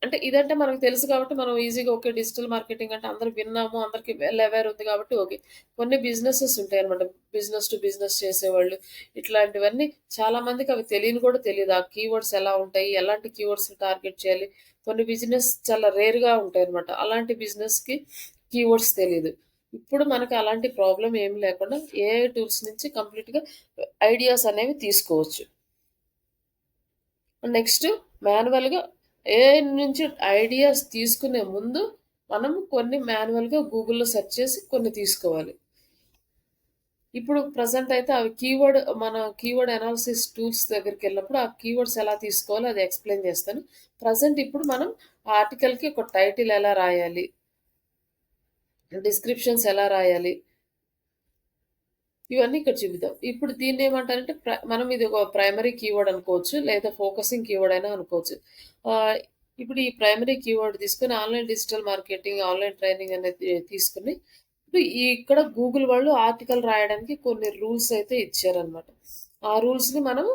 [SPEAKER 1] అంటే ఇదంటే మనకు తెలుసు కాబట్టి మనం ఈజీగా ఓకే. డిజిటల్ మార్కెటింగ్ అంటే అందరూ విన్నాము. అందరికి వెల్ అవేర్ ఉంది కాబట్టి ఓకే. కొన్ని బిజినెసెస్ ఉంటాయన్నమాట. బిజినెస్ టు బిజినెస్ చేసేవాళ్ళు. ఇట్లాంటివన్నీ చాలా మందికి అవి తెలియని కూడా తెలీదు. ఆ కీవర్డ్స్ ఎలా ఉంటాయి? ఎలాంటి కీవర్డ్స్‌ని టార్గెట్ చేయాలి? కొన్ని బిజినెస్ చాలా రేర్‌గా ఉంటాయన్నమాట. అలాంటి బిజినెస్‌కి కీవర్డ్స్ తెలీదు. ఇప్పుడు మనకి అలాంటి ప్రాబ్లమ్ ఏమి లేకుండా ఏఐ టూల్స్ నుంచి కంప్లీట్‌గా ఐడియాస్ అనేవి తీసుకోవచ్చు. నెక్స్ట్ మాన్యువల్‌గా ఏఐ నుంచి ఐడియాస్ తీసుకునే ముందు మనం కొన్ని మాన్యువల్‌గా గూగుల్‌లో సెర్చ్ చేసి కొన్ని తీసుకోవాలి. ఇప్పుడు ప్రెజెంట్ అయితే అవి మన కీవర్డ్ అనాలిసిస్ టూల్స్ దగ్గరికెళ్ళినప్పుడు ఆ కీవర్డ్స్ ఎలా తీసుకోవాలో అది ఎక్స్‌ప్లెయిన్ చేస్తాను. ప్రెజెంట్ ఇప్పుడు మనం ఆర్టికల్‌కి ఒక టైటిల్ ఎలా రాయాలి? డిస్క్రిప్షన్స్ ఎలా రాయాలి? ఇవన్నీ ఇక్కడ చూపిద్దాం. ఇప్పుడు దీన్నేమంటారంటే మనం ఇది ఒక ప్రైమరీ కీవర్డ్ అనుకోవచ్చు. లేదా ఫోకసింగ్ కీవర్డ్ అయినా అనుకోవచ్చు. ఆహ్, ఇప్పుడు ఈ ప్రైమరీ కీవర్డ్ తీసుకొని online digital marketing, online training అనేది తీసుకొని ఇప్పుడు ఇక్కడ గూగుల్ వాళ్ళు ఆర్టికల్ రాయడానికి కొన్ని రూల్స్ అయితే ఇచ్చారనమాట. ఆ రూల్స్‌ని మనం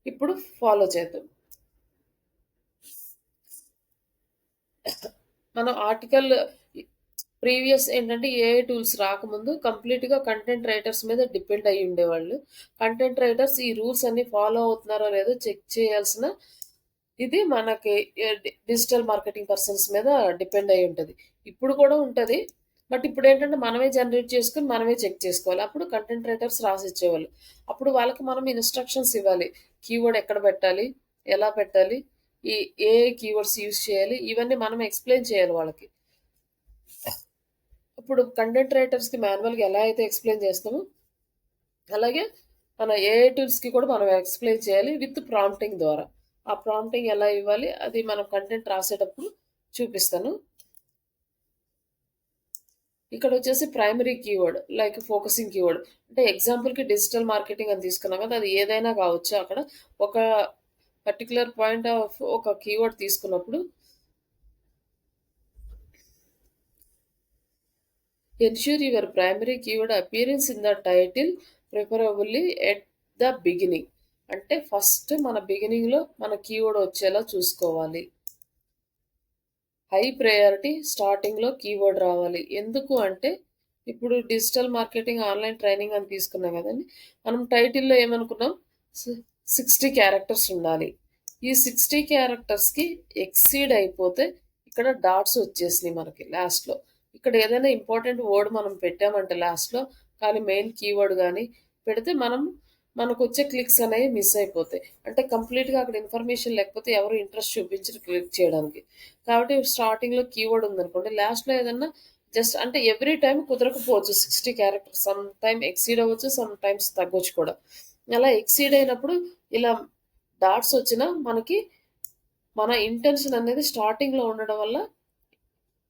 [SPEAKER 1] ఇప్పుడు ఫాలో చేద్దాం. మనం ఆర్టికల్ ప్రీవియస్ ఏంటంటే ఏఐ టూల్స్ రాకముందు కంప్లీట్‌గా కంటెంట్ రైటర్స్ మీద డిపెండ్ అయ్యి ఉండేవాళ్ళు. కంటెంట్ రైటర్స్ ఈ రూల్స్ అన్నీ ఫాలో అవుతున్నారో లేదో చెక్ చేయాల్సిన ఇది మనకి డిజిటల్ మార్కెటింగ్ పర్సన్స్ మీద డిపెండ్ అయ్యి ఉంటది. ఇప్పుడు కూడా ఉంటది. బట్ ఇప్పుడేంటంటే మనమే జనరేట్ చేసుకొని మనమే చెక్ చేసుకోవాలి. అప్పుడు కంటెంట్ రైటర్స్ రాసిచ్చేవాళ్ళు. అప్పుడు వాళ్ళకి మనం ఇన్‌స్ట్రక్షన్స్ ఇవ్వాలి. కీవర్డ్ ఎక్కడ పెట్టాలి? ఎలా పెట్టాలి? ఈ ఏ కీవర్డ్స్ యూజ్ చేయాలి? ఇవన్నీ మనం ఎక్స్‌ప్లెయిన్ చేయాలి వాళ్ళకి. ఇప్పుడు కంటెంట్ రైటర్స్‌కి మాన్యువల్‌గా ఎలా అయితే ఎక్స్‌ప్లెయిన్ చేస్తామో, అలాగే మన ఏఐ టూల్స్‌కి కూడా మనం ఎక్స్‌ప్లెయిన్ చేయాలి విత్ ప్రాంప్టింగ్ ద్వారా. ఆ ప్రాంప్టింగ్ ఎలా ఇవ్వాలి? అది మనం కంటెంట్ రాసేటప్పుడు చూపిస్తాను. ఇక్కడొచ్చేసి primary keyword like focusing keyword. అంటే ఎగ్జాంపుల్‌కి డిజిటల్ మార్కెటింగ్ అని తీసుకున్నాం కదా! అది ఏదైనా కావచ్చు. అక్కడ ఒక పర్టిక్యులర్ పాయింట్ ఆఫ్ ఒక కీవర్డ్ తీసుకున్నప్పుడు ensure your primary keyword appearance in the title preferably at the beginning. అంటే ఫస్ట్ మన బిగినింగ్‌లో మన కీవర్డ్ వచ్చేలా చూసుకోవాలి. హై ప్రయారిటీ స్టార్టింగ్‌లో కీవర్డ్ రావాలి. ఎందుకు అంటే ఇప్పుడు డిజిటల్ మార్కెటింగ్ ఆన్‌లైన్ ట్రైనింగ్ అని తీసుకున్నాం కదండీ! మనం టైటిల్‌లో ఏమనుకున్నాం? సి 60 క్యారెక్టర్స్ ఉండాలి. ఈ 60 క్యారెక్టర్స్‌కి ఎక్సీడ్ అయిపోతే ఇక్కడ డాట్స్ వచ్చేసినాయి మనకి లాస్ట్‌లో. ఇక్కడ ఏదైనా ఇంపార్టెంట్ వర్డ్ మనం పెట్టామంటే లాస్ట్‌లో కానీ మెయిన్ కీవర్డ్ గాని పెడితే మనం మనకొచ్చే క్లిక్స్ అనేవి మిస్ అయిపోతాయి. అంటే కంప్లీట్‌గా అక్కడ ఇన్ఫర్మేషన్ లేకపోతే ఎవరు ఇంట్రెస్ట్ చూపించరు క్లిక్ చేయడానికి. కాబట్టి స్టార్టింగ్‌లో కీవర్డ్ ఉందనుకోండి, లాస్ట్‌లో ఏదన్నా జస్ట్ అంటే ఎవ్రీ టైమ్ కుదరకపోవచ్చు. 60 క్యారెక్టర్స్ సమ్ టైమ్ ఎక్సీడ్ అవ్వచ్చు. సమ్ టైమ్స్ తగ్గొచ్చు కూడా. అలా ఎక్సీడ్ అయినప్పుడు ఇలా డాట్స్ వచ్చినా మనకి మన ఇంటెన్షన్ అనేది స్టార్టింగ్‌లో ఉండడం వల్ల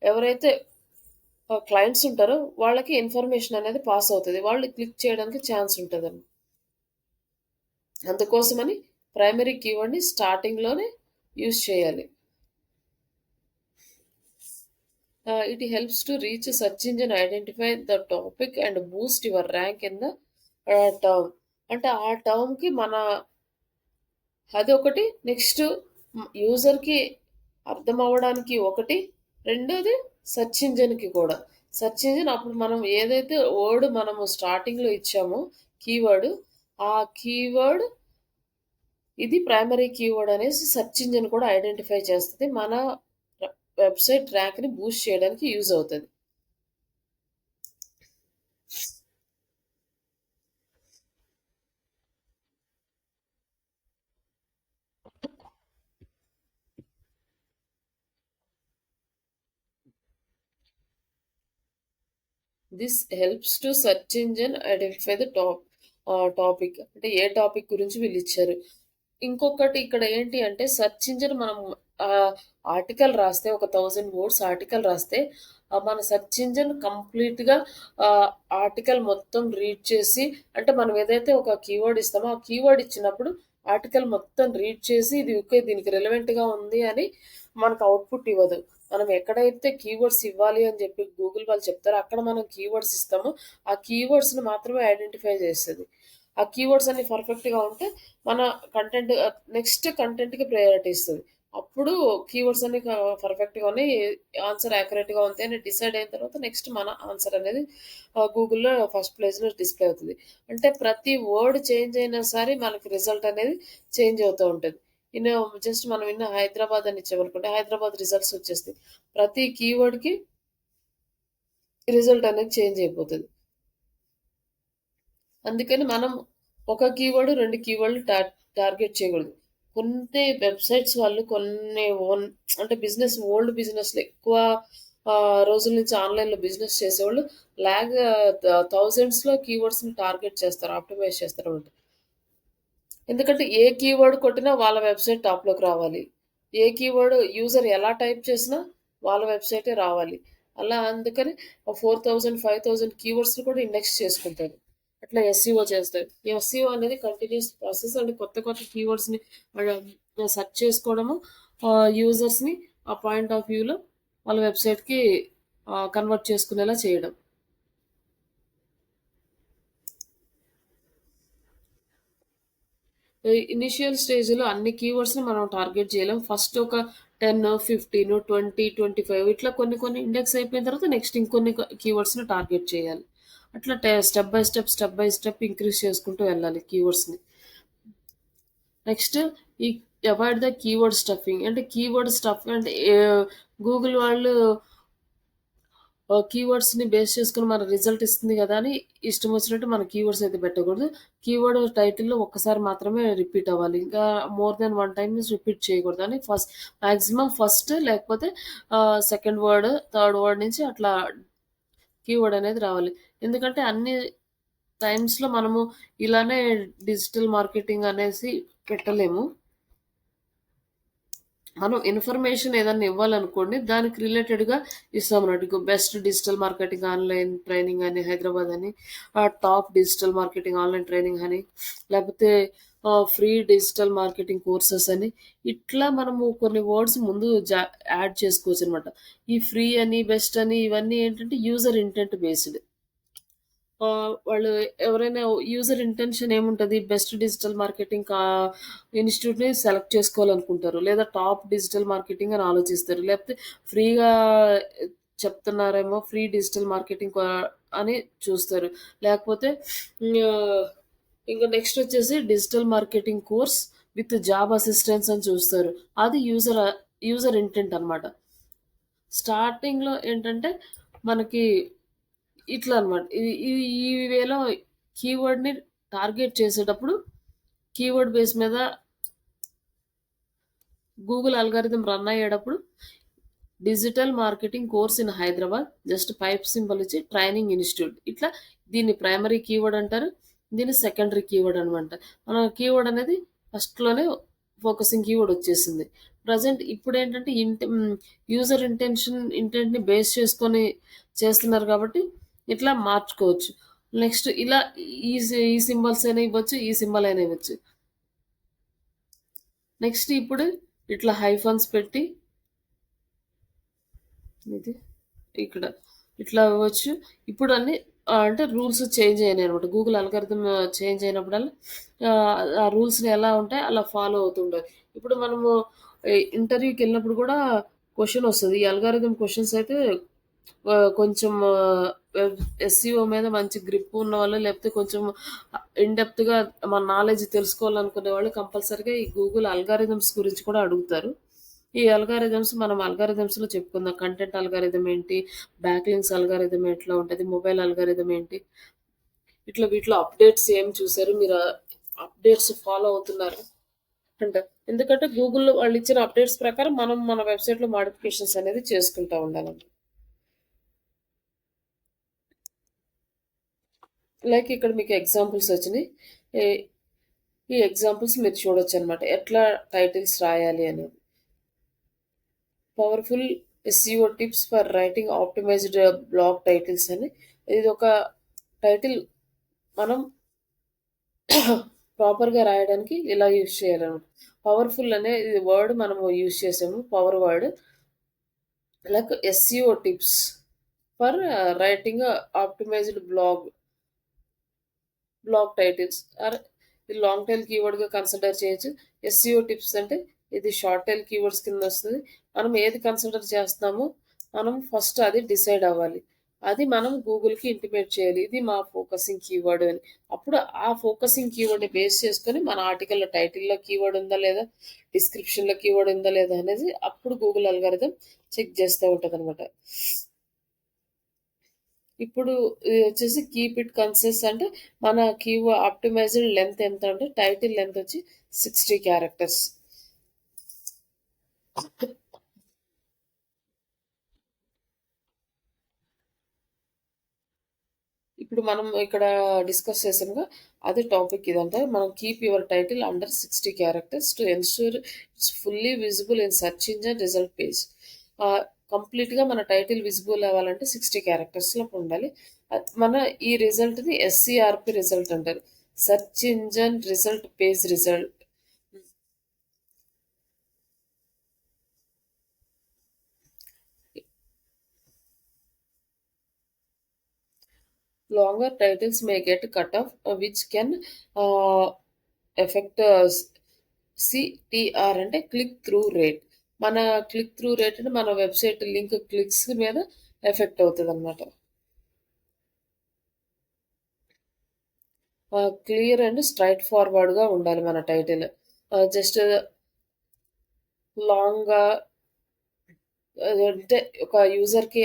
[SPEAKER 1] ఎవరైతే క్లయింట్స్ ఉంటారో వాళ్ళకి ఇన్ఫర్మేషన్ అనేది పాస్ అవుతది. వాళ్ళు క్లిక్ చేయడానికి ఛాన్స్ ఉంటదండి. అందుకోసమని ప్రైమరీ కీవర్డ్‌ని స్టార్టింగ్‌లోనే యూజ్ చేయాలి. It helps to reach a search engine, identify the topic and boost your rank in the term. అంటే ఆ టర్మ్‌కి మన అదొకటి. నెక్స్ట్ యూజర్‌కి అర్థమవ్వడానికి ఒకటి. రెండోది సెర్చ్ ఇంజిన్‌కి కూడా. సెర్చ్ ఇంజిన్ అప్పుడు మనం ఏదైతే వర్డ్ మనము స్టార్టింగ్‌లో ఇచ్చామో కీవర్డ్, ఆ కీవర్డ్ ఇది ప్రైమరీ కీవర్డ్ అనేసి సెర్చ్ ఇంజిన్ కూడా ఐడెంటిఫై చేస్తది. మన వెబ్‌సైట్ ర్యాంక్‌ని బూస్ట్ చేయడానికి యూజ్ అవుతది. This helps to search engine identify the topic. అంటే ఏ టాపిక్ గురించి వీళ్ళిచ్చారు. ఇంకొకటి ఇక్కడ ఏంటి అంటే సెర్చ్ ఇంజిన్ మనం ఆర్టికల్ రాస్తే ఒక 1000 వర్డ్స్ ఆర్టికల్ రాస్తే మన సెర్చ్ ఇంజిన్ కంప్లీట్‌గా ఆర్టికల్ మొత్తం రీడ్ చేసి అంటే మనం ఏదైతే ఒక కీవర్డ్ ఇస్తామో ఆ కీవర్డ్ ఇచ్చినప్పుడు ఆర్టికల్ మొత్తం రీడ్ చేసి ఇది ఓకే దీనికి రిలవెంట్‌గా ఉంది అని మనకు అవుట్‌పుట్ ఇవ్వదు. మనం ఎక్కడైతే కీవర్డ్స్ ఇవ్వాలి అని చెప్పి గూగుల్ వాళ్ళు చెప్తారో అక్కడ మనం కీవర్డ్స్ ఇస్తామో ఆ కీవర్డ్స్‌ని మాత్రమే ఐడెంటిఫై చేస్తది. ఆ కీవర్డ్స్ అన్ని పర్ఫెక్ట్‌గా ఉంటే మన కంటెంట్ నెక్స్ట్ కంటెంట్‌కి ప్రయారిటీ ఇస్తది. అప్పుడు కీవర్డ్స్ అన్ని పర్ఫెక్ట్‌గా ఉన్నాయి. ఆన్సర్ యాక్యురేట్‌గా ఉంది అని డిసైడ్ అయిన తర్వాత నెక్స్ట్ మన ఆన్సర్ అనేది గూగుల్‌లో ఫస్ట్ ప్లేస్‌లో డిస్‌ప్లే అవుతది. అంటే ప్రతి వర్డ్ చేంజ్ అయినా సరే మనకి రిజల్ట్ అనేది చేంజ్ అవుతూ ఉంటది. ఇన్ జస్ట్ మనం హైదరాబాద్ అని ఇచ్చామనుకోండి హైదరాబాద్ రిజల్ట్స్ వచ్చేస్తాయి. ప్రతి కీవర్డ్‌కి రిజల్ట్ అనేది చేంజ్ అయిపోతది. అందుకని మనం ఒక కీవర్డ్, 2 కీవర్డ్‌లు టార్గెట్ చేయకూడదు. కొన్ని వెబ్‌సైట్స్ వాళ్ళు కొన్ని అంటే ఓల్డ్ బిజినెస్‌లు ఎక్కువ రోజుల నుంచి ఆన్‌లైన్‌లో బిజినెస్ చేసేవాళ్ళు థౌసండ్స్‌లో కీవర్డ్స్‌ని టార్గెట్ చేస్తారు. ఆప్టిమైజ్ చేస్తారన్నమాట. ఎందుకంటే ఏ కీవర్డ్ కొట్టినా వాళ్ళ వెబ్‌సైట్ టాప్‌లోకి రావాలి. ఏ కీవర్డ్ యూజర్ ఎలా టైప్ చేసినా వాళ్ళ వెబ్‌సైటే రావాలి. అలా అందుకని 4000, 5000 కీవర్డ్స్‌ని కూడా ఇండెక్స్ చేసుకుంటారు. అట్లా ఎస్‌ఈఓ చేస్తారు. ఈ ఎస్‌ఈఓ అనేది కంటిన్యూయస్ ప్రాసెస్ అండ్ కొత్త కొత్త కీవర్డ్స్‌ని సెర్చ్ చేసుకోవడము యూజర్స్‌ని ఆ పాయింట్ ఆఫ్ వ్యూలో వాళ్ళ వెబ్‌సైట్‌కి కన్వర్ట్ చేసుకునేలా చేయడం. ఇనిషియల్ స్టేజ్‌లో అన్ని కీవర్డ్స్‌ని మనం టార్గెట్ చేయలేం. ఫస్ట్ ఒక 10, 15, 20, 25 ఇట్లా కొన్ని కొన్ని ఇండెక్స్ అయిపోయిన తర్వాత నెక్స్ట్ ఇంకొన్ని కీవర్డ్స్‌ని టార్గెట్ చేయాలి. అట్లా స్టెప్ బై స్టెప్ ఇంక్రీజ్ చేసుకుంటూ వెళ్ళాలి కీవర్డ్స్‌ని. నెక్స్ట్ ఈ అవాయిడ్ ద కీవర్డ్ స్టఫింగ్. అంటే కీవర్డ్ స్టఫ్ అంటే గూగుల్ వాళ్ళు కీవర్డ్స్‌ని బేస్ చేసుకొని మన రిజల్ట్ ఇస్తుంది గదా! అని ఇష్టం వచ్చినట్టు మన కీవర్డ్స్ అయితే పెట్టకూడదు. కీవర్డ్ టైటిల్‌లో ఒక్కసారి మాత్రమే రిపీట్ అవ్వాలి. ఇంకా మోర్ దెన్ 1 టైమ్స్ రిపీట్ చేయకూడదని మాక్సిమం ఫస్ట్ లేకపోతే సెకండ్ వర్డ్, థర్డ్ వర్డ్ నుంచి అట్లా కీవర్డ్ అనేది రావాలి. ఎందుకంటే అన్ని టైమ్స్‌లో మనము ఇలానే డిజిటల్ మార్కెటింగ్ అనేసి పెట్టలేము. మనం ఇన్ఫర్మేషన్ ఏదన్నా ఇవ్వాలనుకోండి, దానికి రిలేటెడ్‌గా ఇస్తామన్నట్టు. Best digital marketing online training అని హైదరాబాద్ అని, top digital marketing online training అని, లేకపోతే ఫ్రీ డిజిటల్ మార్కెటింగ్ కోర్సెస్ అని, ఇట్లా మనము కొన్ని వర్డ్స్ ముందు యాడ్ చేసుకోవచ్చనమాట. ఈ ఫ్రీ అని, బెస్ట్ అని ఇవన్నీ ఏంటంటే యూజర్ ఇంటెంట్ బేస్డ్. వాళ్ళు ఎవరైనా యూజర్ ఇంటెన్షన్ ఏముంటది? బెస్ట్ డిజిటల్ మార్కెటింగ్ ఇన్‌స్టిట్యూట్‌ని సెలెక్ట్ చేసుకోవాలనుకుంటారు. లేదా టాప్ డిజిటల్ మార్కెటింగ్ అని ఆలోచిస్తారు. లేకపోతే ఫ్రీగా చెప్తున్నారేమో ఫ్రీ డిజిటల్ మార్కెటింగ్ అని చూస్తారు. లేకపోతే ఆహ్, ఇంక నెక్స్ట్ వచ్చేసి digital marketing course with job assistance అని చూస్తారు. అది యూజర్ ఇంటెంట్ అనమాట. స్టార్టింగ్‌లో ఏంటంటే మనకి ఇట్లా అనమాట. ఈ వేలో కీవర్డ్‌ని టార్గెట్ చేసేటప్పుడు కీవర్డ్ బేస్ మీద గూగుల్ అల్గారిథం రన్ అయ్యేటప్పుడు digital marketing course in Hyderabad just pipe symbol ఇచ్చి ట్రైనింగ్ ఇన్స్టిట్యూట్ ఇట్లా దీన్ని ప్రైమరీ కీవర్డ్ అంటారు, దీన్ని సెకండరీ కీవర్డ్ అనమాట. మన కీవర్డ్ అనేది ఫస్ట్లోనే ఫోకసింగ్ కీవర్డ్ వచ్చేసింది. ప్రజెంట్ ఇప్పుడు ఏంటంటే యూజర్ ఇంటెంట్ని బేస్ చేసుకొని చేస్తున్నారు కాబట్టి ఇట్లా మార్చుకోవచ్చు. నెక్స్ట్ ఇలా ఈ ఈ సింబల్స్ అయినా ఇవ్వచ్చు, ఈ సింబల్ అయినా ఇవ్వచ్చు. నెక్స్ట్ ఇప్పుడు ఇట్లా హైఫన్స్ పెట్టి ఇది ఇక్కడ ఇట్లా అవ్వచ్చు. ఇప్పుడు అన్ని అంటే రూల్స్ చేంజ్ అయినాయి అనమాట. గూగుల్ అల్గారిథం చేంజ్ అయినప్పుడల్లా ఆ రూల్స్ని ఎలా ఉంటాయి అలా ఫాలో అవుతుండాలి. ఇప్పుడు మనము ఇంటర్వ్యూకి వెళ్ళినప్పుడు కూడా క్వశ్చన్ వస్తుంది. ఈ అల్గారిథం క్వశ్చన్స్ అయితే కొంచెం ఎస్సీఓ మీద మంచి గ్రిప్ ఉన్న వాళ్ళు, లేకపోతే కొంచెం ఇన్డెప్త్గా మన నాలెడ్జ్ తెలుసుకోవాలనుకునే వాళ్ళు కంపల్సరీగా ఈ గూగుల్ అల్గారిథమ్స్ గురించి కూడా అడుగుతారు. ఈ అల్గారిథమ్స్ మనం అల్గారిథమ్స్లో చెప్పుకుందాం. కంటెంట్ అల్గారిథం ఏంటి, బ్యాక్లింక్స్ అల్గారిథం ఎట్లా ఉంటుంది, మొబైల్ అల్గారిథం ఏంటి, ఇట్లా వీటిలో అప్డేట్స్ ఏం చూసారు, మీరు అప్డేట్స్ ఫాలో అవుతున్నారు అంటే. ఎందుకంటే గూగుల్లో వాళ్ళు ఇచ్చిన అప్డేట్స్ ప్రకారం మనం మన వెబ్సైట్లో మాడిఫికేషన్స్ అనేది చేసుకుంటూ ఉండాలండి. లైక్ ఇక్కడ మీకు ఎగ్జాంపుల్స్ వచ్చినాయి. ఈ ఎగ్జాంపుల్స్ మీరు చూడొచ్చు అనమాట, ఎట్లా టైటిల్స్ రాయాలి అనేది. Powerful SEO tips for writing optimised blog titles అని. ఇది ఒక టైటిల్ మనం ప్రాపర్గా రాయడానికి ఇలా యూజ్ చేయాలన్నమాట. పవర్ఫుల్ అనే ఇది వర్డ్ మనము యూజ్ చేసాము, power word. Like SEO tips for writing optimised blog titles or ఇది లాంగ్ టైల్ కీవర్డ్గా కన్సిడర్ చేయొచ్చు. ఎస్సీఓ టిప్స్ అంటే ఇది షార్ట్ టైల్ కీవర్డ్స్ కింద వస్తుంది. మనం ఏది కన్సిడర్ చేస్తున్నామో మనం ఫస్ట్ అది డిసైడ్ అవ్వాలి. అది మనం గూగుల్కి ఇంటిమేట్ చేయాలి, ఇది మా ఫోకసింగ్ కీవర్డ్ అని. అప్పుడు ఆ ఫోకసింగ్ కీవర్డ్ని బేస్ చేసుకొని మన ఆర్టికల్లో టైటిల్లో కీవర్డ్ ఉందా లేదా, డిస్క్రిప్షన్లో కీవర్డ్ ఉందా లేదా అనేది అప్పుడు గూగుల్ అల్గారిథం చెక్ చేస్తూ ఉంటుంది అనమాట. ఇప్పుడు ఇది వచ్చేసి కీప్ ఇట్ కన్సిస్ అంటే మన ఆప్టిమైజ్డ్ లెంత్ ఎంత అంటే టైటిల్ లెంత్ వచ్చి 60 క్యారెక్టర్స్. ఇప్పుడు మనం ఇక్కడ డిస్కస్ చేసాముగా అది టాపిక్ ఇదంతా. మనం keep your title under 60 characters to ensure it's fully visible in search engine result page. కంప్లీట్గా మన టైటిల్ విజిబుల్ అవ్వాలంటే 60 క్యారెక్టర్స్లో ఉండాలి. మన ఈ రిజల్ట్ని ఎస్సీఆర్పి రిజల్ట్ అంటారు, search engine result page result. Longer titles may get cut off, which can affect CTR అంటే క్లిక్ త్రూ రేట్. మన క్లిక్ త్రూ రేట్ అంటే మన వెబ్సైట్ లింక్ క్లిక్స్ మీద ఎఫెక్ట్ అవుతుంది అనమాట. క్లియర్ అండ్ స్ట్రైట్ ఫార్వర్డ్గా ఉండాలి మన టైటిల్. జస్ట్ లాంగ్గా అంటే ఒక యూజర్కి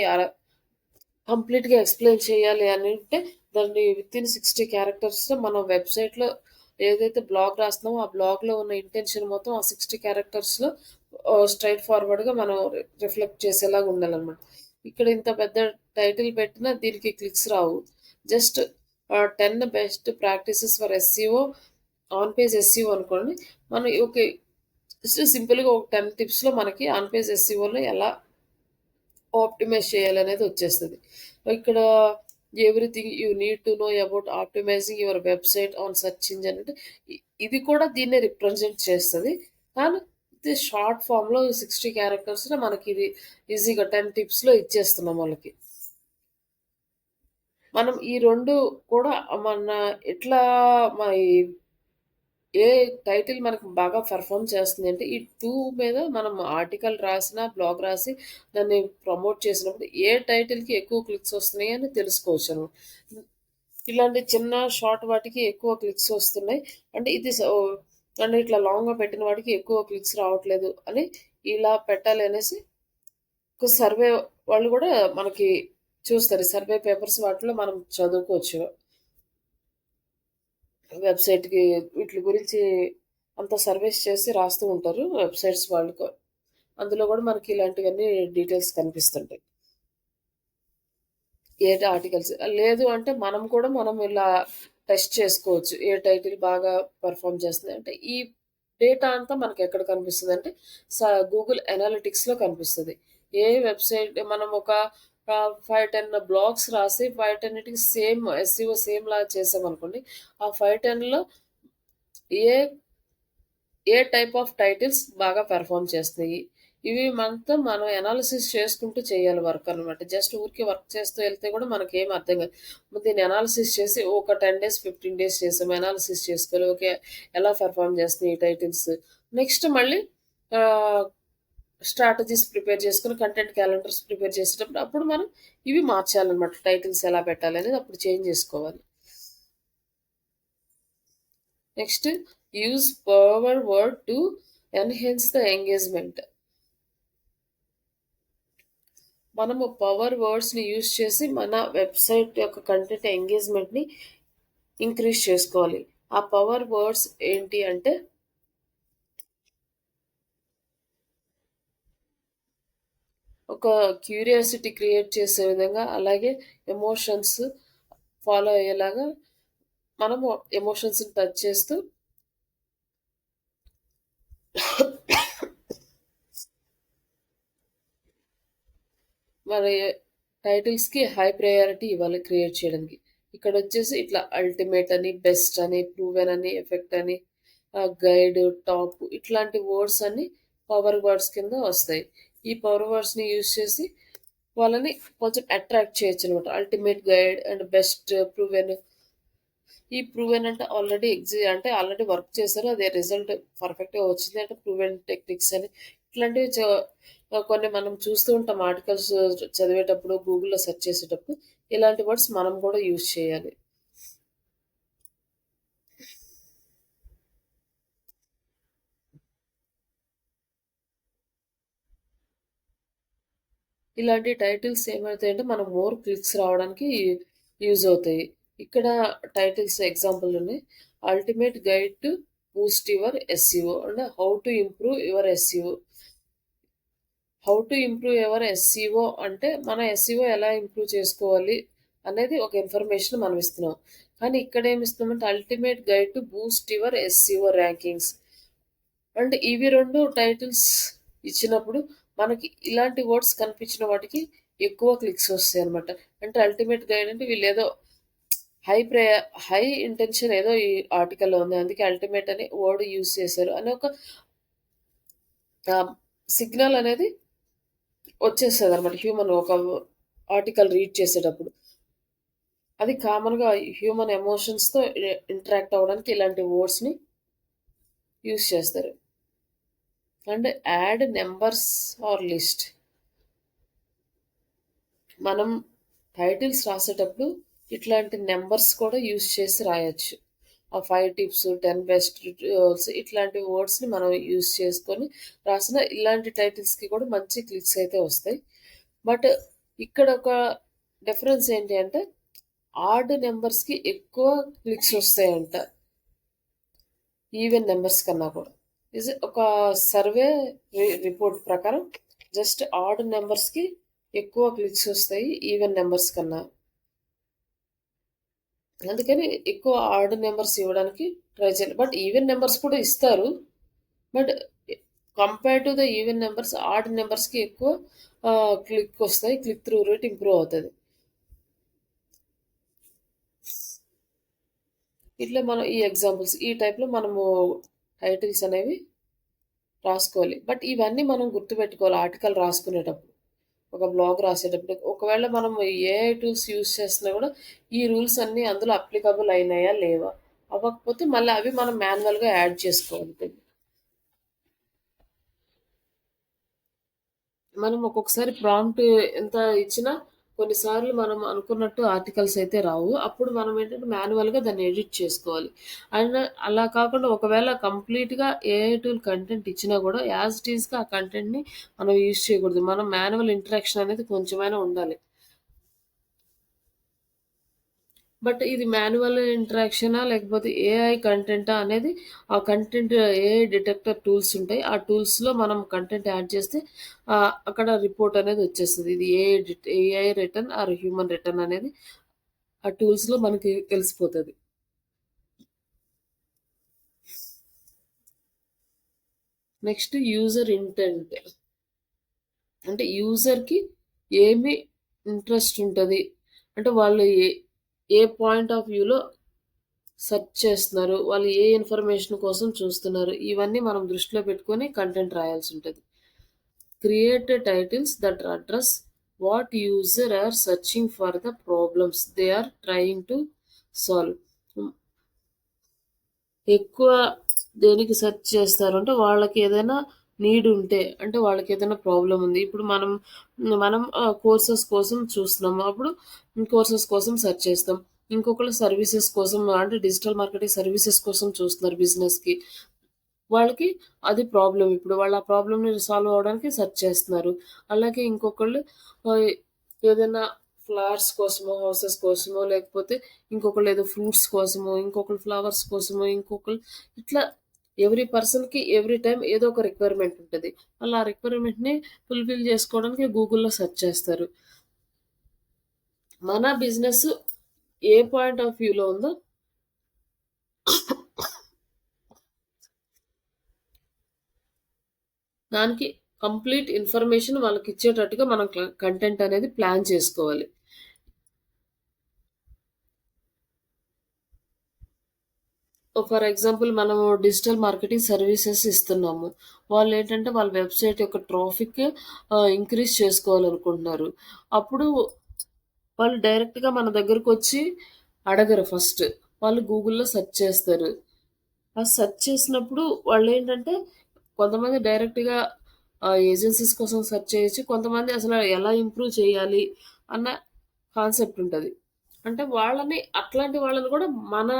[SPEAKER 1] కంప్లీట్గా ఎక్స్ప్లెయిన్ చేయాలి అని అంటే దాన్ని విత్ ఇన్ 60 క్యారెక్టర్స్లో మన వెబ్సైట్లో ఏదైతే బ్లాగ్ రాస్తున్నామో ఆ బ్లాగ్లో ఉన్న ఇంటెన్షన్ మొత్తం ఆ 60 క్యారెక్టర్స్లో స్ట్రైట్ ఫార్వర్డ్గా మనం రిఫ్లెక్ట్ చేసేలాగా ఉండాలన్నమాట. ఇక్కడ ఇంత పెద్ద టైటిల్ పెట్టినా దీనికి clicks Rao. Just 10 best practices for SCO on page SCO అనుకోండి. మనం ఓకే జస్ట్ సింపుల్గా ఒక 10 టిప్స్లో మనకి ఆన్ పేజ్ ఎస్సీఓలో ఎలా ఆప్టిమైజ్ చేయాలనేది వచ్చేస్తుంది. ఇక్కడ everything you need to know about optimising your website on search engine అంటే ఇది కూడా దీన్నే రిప్రజెంట్ చేస్తుంది. కానీ ఇది షార్ట్ ఫామ్లో 60 క్యారెక్టర్స్లో మనకి ఇది ఈజీగా 10 టిప్స్లో ఇచ్చేస్తున్నాం వాళ్ళకి. మనం ఈ రెండు కూడా మన ఎట్లా ఏ టైటిల్ మనకు బాగా పెర్ఫామ్ చేస్తుంది అంటే ఈ 2 మీద మనం ఆర్టికల్ రాసిన బ్లాగ్ రాసి దాన్ని ప్రమోట్ చేసినప్పుడు ఏ టైటిల్కి ఎక్కువ క్లిక్స్ వస్తున్నాయి అని తెలుసుకోవచ్చు అనమాట. ఇలాంటి చిన్న షార్ట్ వాటికి ఎక్కువ క్లిక్స్ వస్తున్నాయి అంటే ఇది అంటే ఇట్లా లాంగ్గా పెట్టిన వాటికి ఎక్కువ క్లిక్స్ రావట్లేదు అని ఇలా పెట్టాలి అనేసి ఒక సర్వే వాళ్ళు కూడా మనకి చూస్తారు. సర్వే పేపర్స్ వాటిలో మనం చదువుకోవచ్చు. వెబ్‌సైట్‌కి వీట్లి గురించి అంతా సర్వేస్ చేసి రాస్తూ ఉంటారు వెబ్‌సైట్స్ వాళ్ళు అందులో గూడా మనకి ఇలాంటివన్నీ డీటెయిల్స్ కనిపిస్తుంటాయి. ఏ ఆర్టికల్స్ లేదు అంటే మనం ఇలా టెస్ట్ చేసుకోవచ్చు. ఏ టైటిల్ బాగా పెర్ఫార్మ్ చేస్తుంది. అంటే ఈ డేటా అంతా మనకెక్కడ కనిపిస్తదంటే స గూగుల్ అనలిటిక్స్‌లో కనిపిస్తది. ఏ వెబ్‌సైట్ మనం ఒక 5, 10 బ్లాగ్స్ రాసి 5, 10టికి సేమ్ ఎస్‌ఈఓ సేమ్‌లాగా చేసామనుకోండి. ఆ 5, 10లో ఏ ఏ టైప్ ఆఫ్ టైటిల్స్ బాగా పెర్ఫార్మ్ చేస్తున్నాయి. ఇవి మనం అనాలిసిస్ చేసుకుంటూ చేయాలి వర్క్ అనమాట. జస్ట్ ఊరికే వర్క్ చేస్తూ ఎళ్తే కూడా మనకేమి అర్థం కాదు. దీన్ని అనాలిసిస్ చేసి ఒక 10 డేస్, 15 డేస్ చేసాం. అనాలిసిస్ చేసుకొని ఓకే. ఎలా పెర్ఫార్మ్ చేస్తున్నాయి ఈ టైటిల్స్. నెక్స్ట్ మళ్ళీ ఆహ్, స్ట్రాటజీస్ ప్రిపేర్ చేసుకొని కంటెంట్ క్యాలెండర్స్ ప్రిపేర్ చేసేటప్పుడు అప్పుడు మనం ఇవి మార్చాలనమాట. టైటిల్స్ ఎలా పెట్టాలనేది అప్పుడు చేంజ్ చేసుకోవాలి. Next use power word to enhance the engagement. మనము పవర్ వర్డ్స్‌ని యూజ్ చేసి మన వెబ్‌సైట్ యొక్క కంటెంట్ ఎంగేజ్‌మెంట్‌ని ఇంక్రీజ్ చేసుకోవాలి. ఆ పవర్ వర్డ్స్ ఏంటి అంటే ఒక క్యూరియాసిటీ క్రియేట్ చేసే విధంగా, అలాగే ఎమోషన్స్ ఫాలో అయ్యేలాగా మనము ఎమోషన్స్‌ని టచ్ చేస్తూ మరి టైటిల్స్‌కి హై ప్రయారిటీ ఇవ్వాలి క్రియేట్ చేయడానికి. ఇక్కడొచ్చేసి ఇట్లా అల్టిమేట్ అని, బెస్ట్ అని, ప్రూవెన్ అని, ఎఫెక్ట్ అని, గైడ్, టాప్ ఇట్లాంటి వర్డ్స్ అన్నీ పవర్ వర్డ్స్ కింద వస్తాయి. ఈ పవర్ వర్డ్స్‌ని యూజ్ చేసి వాళ్ళని కొంచెం అట్రాక్ట్ చేయొచ్చనమాట. Ultimate guide and best proven. ఈ ప్రూవెన్ అంటే అంటే ఆల్రెడీ వర్క్ చేశారు. అదే రిజల్ట్ పర్ఫెక్ట్‌గా వచ్చింది అంటే ప్రూవెన్ టెక్నిక్స్ అని ఇట్లాంటివి కొన్ని మనం చూస్తూ ఉంటాం ఆర్టికల్స్ చదివేటప్పుడు, గూగుల్‌లో సెర్చ్ చేసేటప్పుడు. ఇలాంటి వర్డ్స్ మనం కూడా యూజ్ చేయాలి. ఇలాంటి టైటిల్స్ ఏమవుతాయంటే మనం మోర్ క్లిక్స్ రావడానికి యూజ్ అవుతాయి. ఇక్కడ టైటిల్స్ ఎగ్జాంపుల్ ఉన్నాయి. Ultimate guide to boost your SEO అంటే how to improve your SEO. How to improve your SEO అంటే మన ఎస్‌ఈఓ ఎలా ఇంప్రూవ్ చేసుకోవాలి అనేది ఒక ఇన్ఫర్మేషన్ మనం ఇస్తున్నాం. కానీ ఇక్కడ ఏమి ఇస్తున్నామంటే ultimate guide to boost your SEO rankings. అంటే ఇవి 2 టైటిల్స్ ఇచ్చినప్పుడు మనకి ఇలాంటి వర్డ్స్ కనిపించిన వాటికి ఎక్కువ క్లిక్స్ వస్తాయన్నమాట. అంటే అల్టిమేట్ గైడ్ అంటే వీళ్ళేదో హై ప్రయా హై ఇంటెన్షన్ ఏదో ఈ ఆర్టికల్‌లో ఉంది. అందుకే అల్టిమేట్ అని వర్డ్ యూజ్ చేశారు అని ఒక సిగ్నల్ అనేది వచ్చేస్తదనమాట. ఒక ఆర్టికల్ రీడ్ చేసేటప్పుడు. అది కామన్‌గా హ్యూమన్ ఎమోషన్స్‌తో ఇంటరాక్ట్ అవ్వడానికి ఇలాంటి వర్డ్స్‌ని యూజ్ చేస్తారు. And add numbers or list. మనం టైటిల్స్ రాసేటప్పుడు ఇట్లాంటి నంబర్స్ కూడా యూజ్ చేసి రాయొచ్చు. ఆ 5 టిప్స్, 10 బెస్ట్ రూల్స్ ఇట్లాంటి వర్డ్స్‌ని మనం యూజ్ చేసుకొని రాసిన ఇలాంటి టైటిల్స్‌కి కూడా మంచి క్లిక్స్ అయితే వస్తాయి. బట్ ఇక్కడ ఒక డిఫరెన్స్ ఏంటి అంటే ఆడ్ నంబర్స్‌కి ఎక్కువ క్లిక్స్ వస్తాయంట. ఈవెన్ నంబర్స్ కన్నా కూడా. ఒక సర్వే రిపోర్ట్ ప్రకారం జస్ట్ ఆడ్ నంబర్స్‌కి ఎక్కువ క్లిక్స్ వస్తాయి ఈవెన్ నంబర్స్ కన్నా. అందుకని ఎక్కువ ఆడ్ నంబర్స్ ఇవ్వడానికి ట్రై చేయాలి. బట్ ఈవెన్ నంబర్స్ కూడా ఇస్తారు. But compare to the even numbers odd నంబర్స్‌కి ఎక్కువ క్లిక్ వస్తాయి. క్లిక్ త్రూ రేట్ ఇంప్రూవ్ అవుతది. ఇట్లా మనం ఈ ఎగ్జాంపుల్స్ ఈ టైప్‌లో మనము టైటిల్స్ అనేవి రాసుకోవాలి. బట్ ఇవన్నీ మనం గుర్తుపెట్టుకోవాలి ఆర్టికల్ రాసుకునేటప్పుడు. ఒక బ్లాగ్ రాసేటప్పుడు. ఒకవేళ మనం ఏఐ టూల్స్ యూజ్ చేస్తున్నా గూడా ఈ రూల్స్ అన్నీ అందులో అప్లికబుల్ అయినాయా? లేవా? అవ్వకపోతే మళ్ళీ అవి మనం మాన్యువల్‌గా యాడ్ చేసుకోవాలి. మనం ఒక్కొక్కసారి ప్రాంప్ట్ ఎంత ఇచ్చినా కొన్నిసార్లు మనం అనుకున్నట్టు ఆర్టికల్స్ అయితే రావు. అప్పుడు మనం ఏంటంటే మాన్యువల్‌గా దాన్ని ఎడిట్ చేసుకోవాలి. అండ్ అలా కాకుండా ఒకవేళ కంప్లీట్‌గా ఏఐ టూల్ కంటెంట్ ఇచ్చినా గూడా యాజ్ ఇట్ ఈస్‌గా ఆ కంటెంట్‌ని మనం యూజ్ చేయకూడదు. మనం మాన్యువల్ ఇంటరాక్షన్ అనేది కొంచెమైనా ఉండాలి. బట్ ఇది మాన్యువల్ ఇంటరాక్షనా లేకపోతే ఏఐ కంటెంటా అనేది ఆ కంటెంట్ ఏఐ డిటెక్టర్ టూల్స్ ఉంటాయి. ఆ టూల్స్‌లో మనం కంటెంట్ యాడ్ చేస్తే అక్కడ రిపోర్ట్ అనేది వచ్చేస్తది. ఇది AI written or human written అనేది ఆ టూల్స్‌లో మనకి తెలిసిపోతది. Next user intent. అంటే యూజర్‌కి ఏమి ఇంట్రెస్ట్ ఉంటది? అంటే వాళ్ళు ఏ పాయింట్ ఆఫ్ వ్యూలో సెర్చ్ చేస్తున్నారు? వాళ్ళు ఏ ఇన్ఫర్మేషన్ కోసం చూస్తున్నారు? ఇవన్నీ మనం దృష్టిలో పెట్టుకొని కంటెంట్ రాయాల్సుంటది. Create titles that address what user are searching for the problems they are trying to solve. ఎక్కువ దేనికి సెర్చ్ చేస్తారు అంటే వాళ్ళకి ఏదైనా నీడ్ ఉంటే అంటే వాళ్ళకి ఏదైనా ప్రాబ్లం ఉంది. ఇప్పుడు మనం కోర్సెస్ కోసం చూస్తున్నాము. అప్పుడు కోర్సెస్ కోసం సెర్చ్ చేస్తాం. ఇంకొకళ్ళు సర్వీసెస్ కోసం అంటే డిజిటల్ మార్కెటింగ్ సర్వీసెస్ కోసం చూస్తున్నారు బిజినెస్‌కి. వాళ్ళకి అది ప్రాబ్లమ్. ఇప్పుడు వాళ్ళు ఆ ప్రాబ్లమ్‌ని సాల్వ్ అవ్వడానికి సెర్చ్ చేస్తున్నారు. అలాగే ఇంకొకళ్ళు ఆహ్, ఏదైనా ఫ్లవర్స్ కోసమో, హౌసెస్ కోసమో లేకపోతే ఇంకొకళ్ళు ఏదో ఫ్రూట్స్ కోసమో, ఇంకొకళ్ళు ఫ్లవర్స్ కోసమో, ఇంకొకళ్ళు ఇట్లా ఎవ్రీ పర్సన్‌కి ఎవ్రీ టైమ్ ఏదో ఒక రిక్వైర్మెంట్ ఉంటది. వాళ్ళు ఆ రిక్వైర్మెంట్‌ని ఫుల్‌ఫిల్ చేసుకోవడానికి గూగుల్‌లో సెర్చ్ చేస్తారు. మన బిజినెస్ ఏ పాయింట్ ఆఫ్ వ్యూలో ఉందో దానికి కంప్లీట్ ఇన్ఫర్మేషన్ వాళ్ళకిచ్చేటట్టుగా మనం కంటెంట్ అనేది ప్లాన్ చేసుకోవాలి. ఫర్ ఎగ్జాంపుల్ మనము డిజిటల్ మార్కెటింగ్ సర్వీసెస్ ఇస్తున్నాము. వాళ్ళేంటంటే వాళ్ళ వెబ్‌సైట్ యొక్క ట్రాఫిక్ ఇంక్రీజ్ చేసుకోవాలనుకుంటున్నారు. అప్పుడు వాళ్ళు డైరెక్ట్‌గా మన దగ్గరకొచ్చి అడగరు ఫస్ట్. వాళ్ళు గూగుల్‌లో సెర్చ్ చేస్తారు. ఆ సెర్చ్ చేసినప్పుడు వాళ్ళేంటంటే కొంతమంది డైరెక్ట్‌గా ఏజెన్సీస్ కోసం సెర్చ్ చేయొచ్చు. కొంతమంది అసలు ఎలా ఇంప్రూవ్ చేయాలి అన్న కాన్సెప్ట్ ఉంటది. అంటే అట్లాంటి వాళ్ళని కూడా మన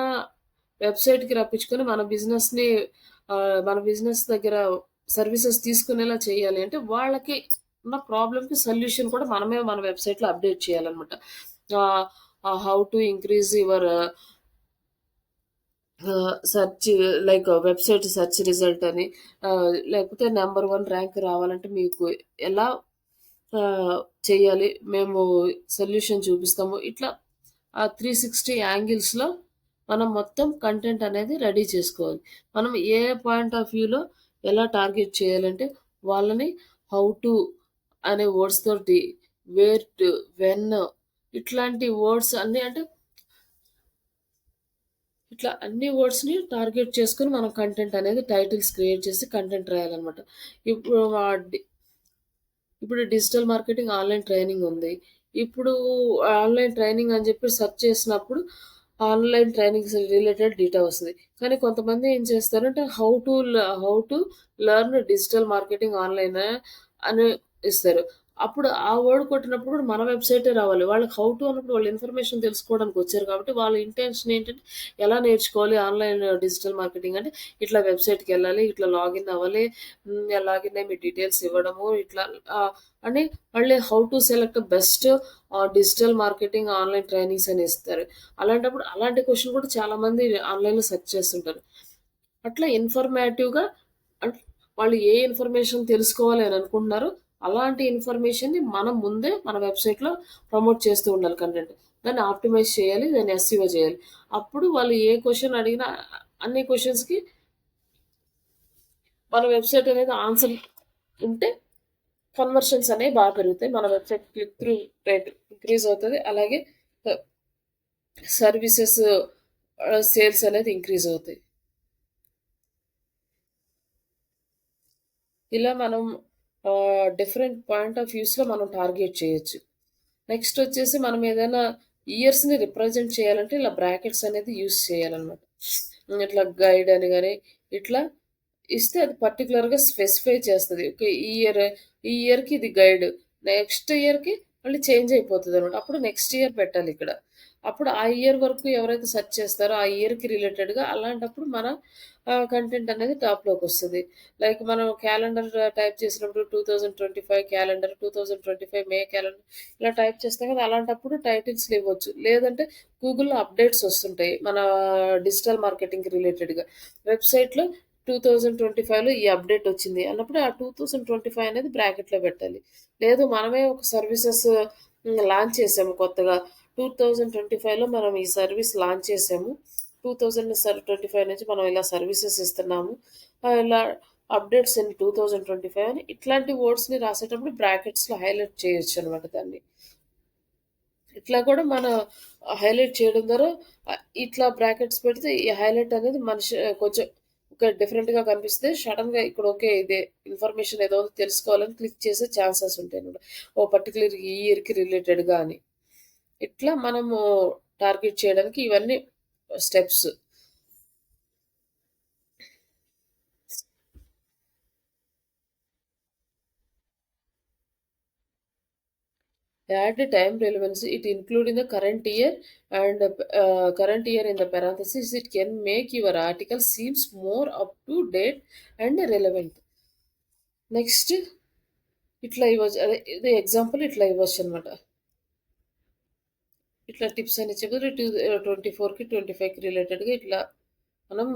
[SPEAKER 1] వెబ్‌సైట్‌కి రప్పించుకొని మన బిజినెస్ దగ్గర సర్వీసెస్ తీసుకునేలా చేయాలి అంటే వాళ్ళకి ఉన్న ప్రాబ్లమ్‌కి సొల్యూషన్ కూడా మనమే మన వెబ్‌సైట్‌లో అప్డేట్ చేయాలన్నమాట. ఆహ్, how to increase your search like website search result అని లేకపోతే నంబర్ 1 ర్యాంక్ రావాలంటే మీకు ఎలా ఆహ్, చేయాలి? మేము సొల్యూషన్ చూపిస్తాము. ఇట్లా ఆ 360 యాంగిల్స్‌లో మనం మొత్తం కంటెంట్ అనేది రెడీ చేసుకోవాలి. మనం ఏ పాయింట్ ఆఫ్ వ్యూలో ఎలా టార్గెట్ చేయాలంటే వాళ్ళని హౌ టు అనే వర్డ్స్ తోటి, వేర్ టు, వెన్ ఇట్లాంటి వర్డ్స్ అన్నీ అంటే ఇట్లా అన్ని వర్డ్స్‌ని టార్గెట్ చేసుకొని మనం కంటెంట్ అనేది టైటిల్స్ క్రియేట్ చేసి కంటెంట్ రాయాలనమాట. ఇప్పుడు ఆహ్, డి ఇప్పుడు డిజిటల్ మార్కెటింగ్ ఆన్‌లైన్ ట్రైనింగ్ ఉంది. ఇప్పుడు ఆన్‌లైన్ ట్రైనింగ్ అని చెప్పి సెర్చ్ చేసినప్పుడు ఆన్‌లైన్ ట్రైనింగ్స్ రిలేటెడ్ డేటా వస్తది. కానీ కొంతమంది ఏం చేస్తారంటే how to learn digital marketing online అని ఇస్తారు. అప్పుడు ఆ వర్డ్ కొట్టినప్పుడు కూడా మన వెబ్‌సైటే రావాలి. వాళ్ళకి హౌ టు అన్నప్పుడు వాళ్ళు ఇన్ఫర్మేషన్ తెలుసుకోవడానికి వచ్చారు కాబట్టి వాళ్ళ ఇంటెన్షన్ ఏంటంటే ఎలా నేర్చుకోవాలి ఆన్‌లైన్ డిజిటల్ మార్కెటింగ్ అంటే ఇట్లా వెబ్‌సైట్‌కెళ్ళాలి, ఇట్లా లాగిన్ అవ్వాలి, లాగిన్ అయ్యి మీ డీటెయిల్స్ ఇవ్వడము ఇట్లా అని మళ్ళీ how to select best digital marketing online trainings అని ఇస్తారు. అలాంటప్పుడు అలాంటి క్వెషన్ కూడా చాలామంది ఆన్‌లైన్‌లో సెర్చ్ చేస్తుంటారు. అట్లా ఇన్ఫర్మేటివ్‌గా అంటే వాళ్ళు ఏ ఇన్ఫర్మేషన్ తెలుసుకోవాలి అని అనుకుంటున్నారో, అలాంటి ఇన్ఫర్మేషన్‌ని మనం ముందే మన వెబ్‌సైట్‌లో ప్రమోట్ చేస్తూ ఉండాలి కంటెంట్. దాన్ని ఆప్టిమైజ్ చేయాలి. దాన్ని ఎస్‌ఈఓ చేయాలి. అప్పుడు వాళ్ళు ఏ క్వెషన్ అడిగినా అన్ని క్వెషన్స్‌కి మన వెబ్‌సైట్ అనేది ఆన్సర్ ఉంటే కన్వర్షన్స్ అనేవి బాగా పెరుగుతాయి. మన website click through rate increase అవుతది. అలాగే ఆహ్, సర్వీసెస్ సేల్స్ అనేది ఇంక్రీజ్ అవుతాయి. ఇలా మనం డిఫరెంట్ పాయింట్ ఆఫ్ వ్యూస్‌లో మనం టార్గెట్ చేయొచ్చు. నెక్స్ట్ వచ్చేసి మనం ఏదైనా ఇయర్స్‌ని రిప్రజెంట్ చేయాలంటే ఇలా బ్రాకెట్స్ అనేది యూజ్ చేయాలనమాట. ఇట్లా గైడ్ అని గాని, ఇట్లా ఇస్తే అది పర్టిక్యులర్‌గా స్పెసిఫై చేస్తది. ఓకే. ఈ ఇయర్‌కి ఇది గైడ్. నెక్స్ట్ ఇయర్‌కి మళ్ళీ చేంజ్ అయిపోతదనమాట. అప్పుడు నెక్స్ట్ ఇయర్ పెట్టాలిక్కడ. అప్పుడు ఆ ఇయర్ వరకు ఎవరైతే సెర్చ్ చేస్తారో ఆ ఇయర్‌కి రిలేటెడ్‌గా అలాంటప్పుడు మన కంటెంట్ అనేది టాప్‌లోకొస్తది. లైక్ మనం క్యాలెండర్ టైప్ చేసినప్పుడు 2025 క్యాలెండర్, 2025 మే క్యాలెండర్ ఇలా టైప్ చేస్తాం కదా! అలాంటప్పుడు టైటిల్స్‌లో ఇవ్వచ్చు. లేదంటే గూగుల్‌లో అప్డేట్స్ వస్తుంటాయి. మన డిజిటల్ మార్కెటింగ్‌కి రిలేటెడ్‌గా. వెబ్‌సైట్‌లో 2025లో ఈ అప్డేట్ వచ్చింది అన్నప్పుడు ఆ 2025 అనేది బ్రాకెట్‌లో పెట్టాలి. లేదు మనమే ఒక సర్వీసెస్ లాంచ్ చేసాము కొత్తగా. 2025లో మనం ఈ సర్వీస్ లాంచ్ చేసాము. 2025 నుంచి మనం ఇలా సర్వీసెస్ ఇస్తున్నాము. ఇలా అప్డేట్స్ ఇన్ 2025 అని ఇట్లాంటి వర్డ్స్‌ని రాసేటప్పుడు బ్రాకెట్స్‌లో హైలైట్ చేయొచ్చనమాట దాన్ని. ఇట్లా కూడా మనం హైలైట్ చేయడం ద్వారా ఇట్లా బ్రాకెట్స్ పెడితే ఈ హైలైట్ అనేది మనిషి కొంచెం ఒక డిఫరెంట్‌గా కనిపిస్తే సడెన్‌గా ఇక్కడ ఓకే. ఇదే ఇన్ఫర్మేషన్ ఏదో ఉంది తెలుసుకోవాలని క్లిక్ చేసే ఛాన్సెస్ ఉంటాయన్నమాట. ఓ పర్టిక్యులర్ ఈ ఇయర్‌కి రిలేటెడ్‌గా అని. ఇట్లా మనము టార్గెట్ చేయడానికి ఇవన్నీ steps. Add the time relevance, it including the current year and current year in the parenthesis. It can make your article seems more up to date and relevant. Next ఇట్లా ఇవ్వచ్చు. అదే ఇది ఎగ్జాంపుల్ ఇట్లా ఇవ్వచ్చు అనమాట. ఇట్లా టిప్స్ అని చెప్పి 24కి 25కి రిలేటెడ్గా ఇట్లా మనం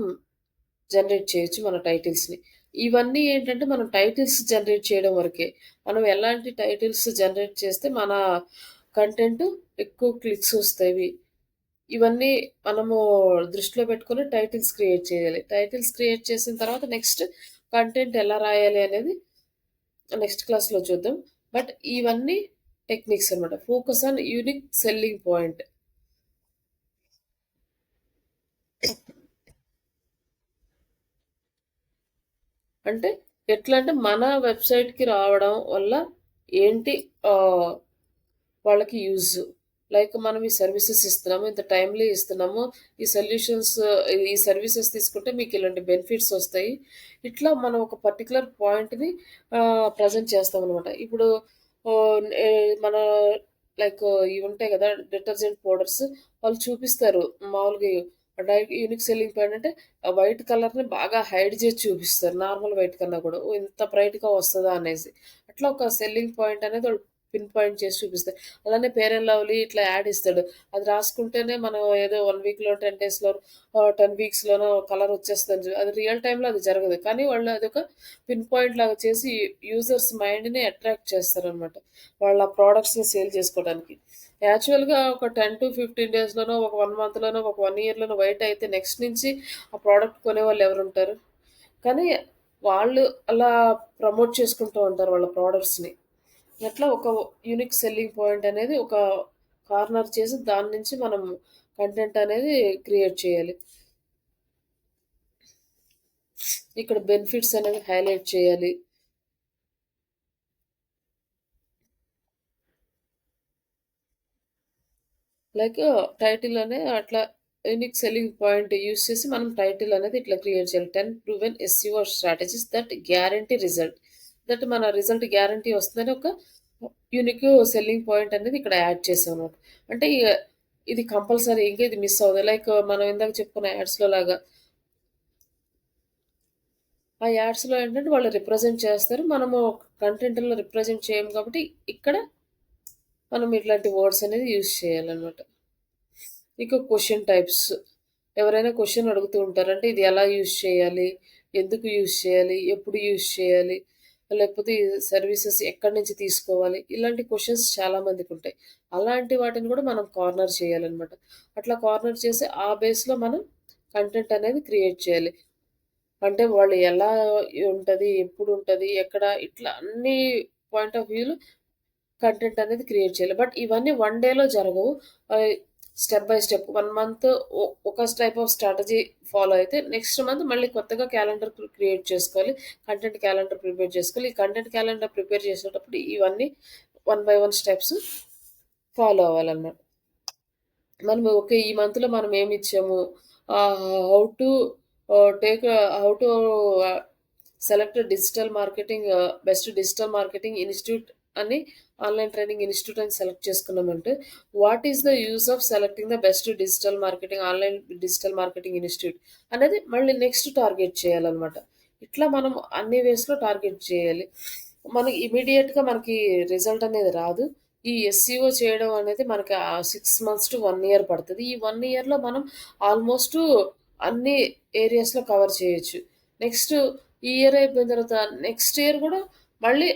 [SPEAKER 1] జనరేట్ చేయొచ్చు మన టైటిల్స్‌ని. ఇవన్నీ ఏంటంటే మనం టైటిల్స్ జనరేట్ చేయడం వరకే. మనం ఎలాంటి టైటిల్స్ జనరేట్ చేస్తే మన కంటెంట్ ఎక్కువ క్లిక్స్ వస్తవి. ఇవన్నీ మనము దృష్టిలో పెట్టుకొని టైటిల్స్ క్రియేట్ చేయాలి. టైటిల్స్ క్రియేట్ చేసిన తర్వాత నెక్స్ట్ కంటెంట్ ఎలా రాయాలి అనేది నెక్స్ట్ క్లాస్‌లో చూద్దాం. బట్ ఇవన్నీ టెక్నిక్స్ అన్నమాట. Focus on unique selling point. అంటే ఎట్లా అంటే మన వెబ్‌సైట్‌కి రావడం వల్ల ఏంటి ఆహ్, వాళ్ళకి యూజ్. లైక్ మనం ఈ సర్వీసెస్ ఇస్తున్నాము. ఇంత టైమ్‌లీ ఇస్తున్నాము. ఈ సొల్యూషన్స్ ఈ సర్వీసెస్ తీసుకుంటే మీకు ఇలాంటి బెనిఫిట్స్ వస్తాయి. ఇట్లా మనం ఒక పర్టిక్యులర్ పాయింట్‌ని ప్రెజెంట్ చేస్తామనమాట. ఇప్పుడు మన లైక్ ఇవి ఉంటాయి కదా! డిటర్జెంట్ పౌడర్స్ వాళ్ళు చూపిస్తారు. మామూలుగా యూనిక్ సెల్లింగ్ పాయింట్ అంటే ఆ వైట్ కలర్‌ని బాగా హైడ్ చేసి చూపిస్తారు. నార్మల్ వైట్ కన్నా కూడా. ఓహ్! ఇంత బ్రైట్‌గా వస్తదా అనేసి. అట్లా ఒక సెల్లింగ్ పాయింట్ అనేది వాళ్ళు పిన్ పాయింట్ చేసి చూపిస్తారు. అలానే ఫెయిర్ అండ్ లవ్లీ ఇట్లా యాడ్ ఇస్తాడు. అది రాసుకుంటేనే మనం ఏదో 1 వీక్‌లో, 10 డేస్‌లో 10 వీక్స్‌లోనో కలర్ వచ్చేస్తదని అది రియల్ టైమ్‌లో అది జరగదు. కానీ వాళ్ళు అదొక పిన్ పాయింట్ లాగా చేసి యూజర్స్ మైండ్‌ని అట్రాక్ట్ చేస్తారనమాట. వాళ్ళ ప్రొడక్ట్స్‌ని సేల్ చేసుకోవడానికి. యాక్చువల్‌గా ఒక 10-15 డేస్‌లోనో, ఒక 1 మంత్‌లోనో, ఒక 1 ఇయర్‌లోనో వైట్ అయితే నెక్స్ట్ నుంచి ఆ ప్రొడక్ట్ కొనేవాళ్ళు ఎవరుంటారు? కానీ వాళ్ళు అలా ప్రమోట్ చేసుకుంటూ ఉంటారు వాళ్ళ ప్రొడక్ట్స్‌ని. అట్లా ఒక యూనిక్ సెల్లింగ్ పాయింట్ అనేది ఒక కార్నర్ చేసి దాని నుంచి మనం కంటెంట్ అనేది క్రియేట్ చేయాలి. ఇక్కడ బెనిఫిట్స్ అనేవి హైలైట్ చేయాలి. లైక్ టైటిల్ అనే అట్లా యూనిక్ సెల్లింగ్ పాయింట్ యూజ్ చేసి మనం టైటిల్ అనేది ఇట్లా క్రియేట్ చేయాలి. 10 proven SEO strategies that guarantee result. That మన రిజల్ట్ గ్యారంటీ వస్తుందని ఒక యూనిక్ సెల్లింగ్ పాయింట్ అనేది ఇక్కడ యాడ్ చేసాం అన్నమాట. అంటే ఇది కంపల్సరీ ఇంకా ఇది మిస్ అవ్వదు. లైక్ మనం ఇందాక చెప్పుకున్న యాడ్స్‌లో లాగా ఆ యాడ్స్‌లో ఏంటంటే వాళ్ళు రిప్రజెంట్ చేస్తారు. మనము కంటెంట్‌లో రిప్రజెంట్ చేయము కాబట్టి ఇక్కడ మనం ఇట్లాంటి వర్డ్స్ అనేది యూజ్ చేయాలన్నమాట. ఇక క్వెషన్ టైప్స్. ఎవరైనా క్వెషన్ అడుగుతూ ఉంటారు. అంటే ఇది ఎలా యూజ్ చేయాలి? ఎందుకు యూజ్ చేయాలి? ఎప్పుడు యూజ్ చేయాలి? లేకపోతే ఈ సర్వీసెస్ ఎక్కడి నుంచి తీసుకోవాలి? ఇలాంటి క్వెషన్స్ చాలా మందికుంటాయి. అలాంటి వాటిని కూడా మనం కార్నర్ చేయాలన్నమాట. అట్లా కార్నర్ చేసి ఆ బేస్‌లో మనం కంటెంట్ అనేది క్రియేట్ చేయాలి. అంటే వాళ్ళు ఎలా ఉంటది? ఎప్పుడుంటది? ఎక్కడ? ఇట్లా అన్ని పాయింట్ ఆఫ్ వ్యూలో కంటెంట్ అనేది క్రియేట్ చేయాలి. బట్ ఇవన్నీ వన్ డేలో జరగవు. ఆహ్, స్టెప్ బై స్టెప్ 1 మంత్ ఒక టైప్ ఆఫ్ స్ట్రాటజీ ఫాలో అయితే నెక్స్ట్ మంత్ మళ్ళీ కొత్తగా క్యాలెండర్ క్రియేట్ చేసుకోవాలి. కంటెంట్ క్యాలెండర్ ప్రిపేర్ చేసుకోవాలి. ఈ కంటెంట్ క్యాలెండర్ ప్రిపేర్ చేసేటప్పుడు ఇవన్నీ one by one steps follow అవ్వాలన్నమాట. మనం ఓకే. ఈ మంత్‌లో మనం ఏమిచ్చాము? How to take how to select digital marketing best digital marketing institute అని ఆన్‌లైన్ ట్రైనింగ్ ఇన్‌స్టిట్యూట్ అని సెలెక్ట్ చేసుకున్నామంటే, what is the use of selecting the best digital marketing online digital marketing institute అనేది మళ్ళీ నెక్స్ట్ టార్గెట్ చేయాలనమాట. ఇట్లా మనం అన్ని వేస్‌లో టార్గెట్ చేయాలి. మనకి ఇమ్మీడియేట్‌గా మనకి రిజల్ట్ అనేది రాదు. ఈ ఎస్‌సిఓ చేయడం అనేది మనకి 6 మంత్స్ టు 1 ఇయర్ పడతది. ఈ 1 ఇయర్‌లో మనం ఆల్మోస్టు అన్ని ఏరియాస్‌లో కవర్ చేయొచ్చు. నెక్స్ట్ ఈ ఇయర్ అయిపోయిన తర్వాత నెక్స్ట్ ఇయర్ గూడా మళ్ళీ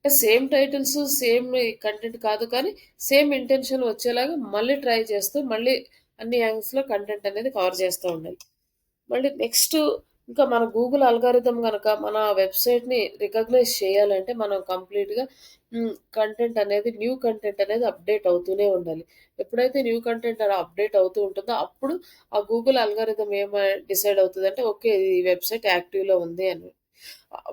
[SPEAKER 1] సేమ్ టైటిల్స్, సేమ్ కంటెంట్ కాదు కానీ, సేమ్ ఇంటెన్షన్ వచ్చేలాగా మళ్ళీ ట్రై చేస్తూ, మళ్ళీ అన్ని యాంగిల్స్‌లో కంటెంట్ అనేది కవర్ చేస్తూ ఉండాలి. మళ్ళీ నెక్స్ట్ ఇంకా మన గూగుల్ అల్గారిథం గనక మన వెబ్‌సైట్‌ని రికగ్నైజ్ చేయాలంటే మనం కంప్లీట్‌గా కంటెంట్ అనేది న్యూ కంటెంట్ అనేది అప్‌డేట్ అవుతూనే ఉండాలి. ఎప్పుడైతే న్యూ కంటెంట్ అలా అప్‌డేట్ అవుతూ ఉంటుందో అప్పుడు ఆ గూగుల్ అల్గారిథం డిసైడ్ అవుతదంటే ఓకే. ఈ వెబ్‌సైట్ యాక్టివ్‌లో ఉంది అని.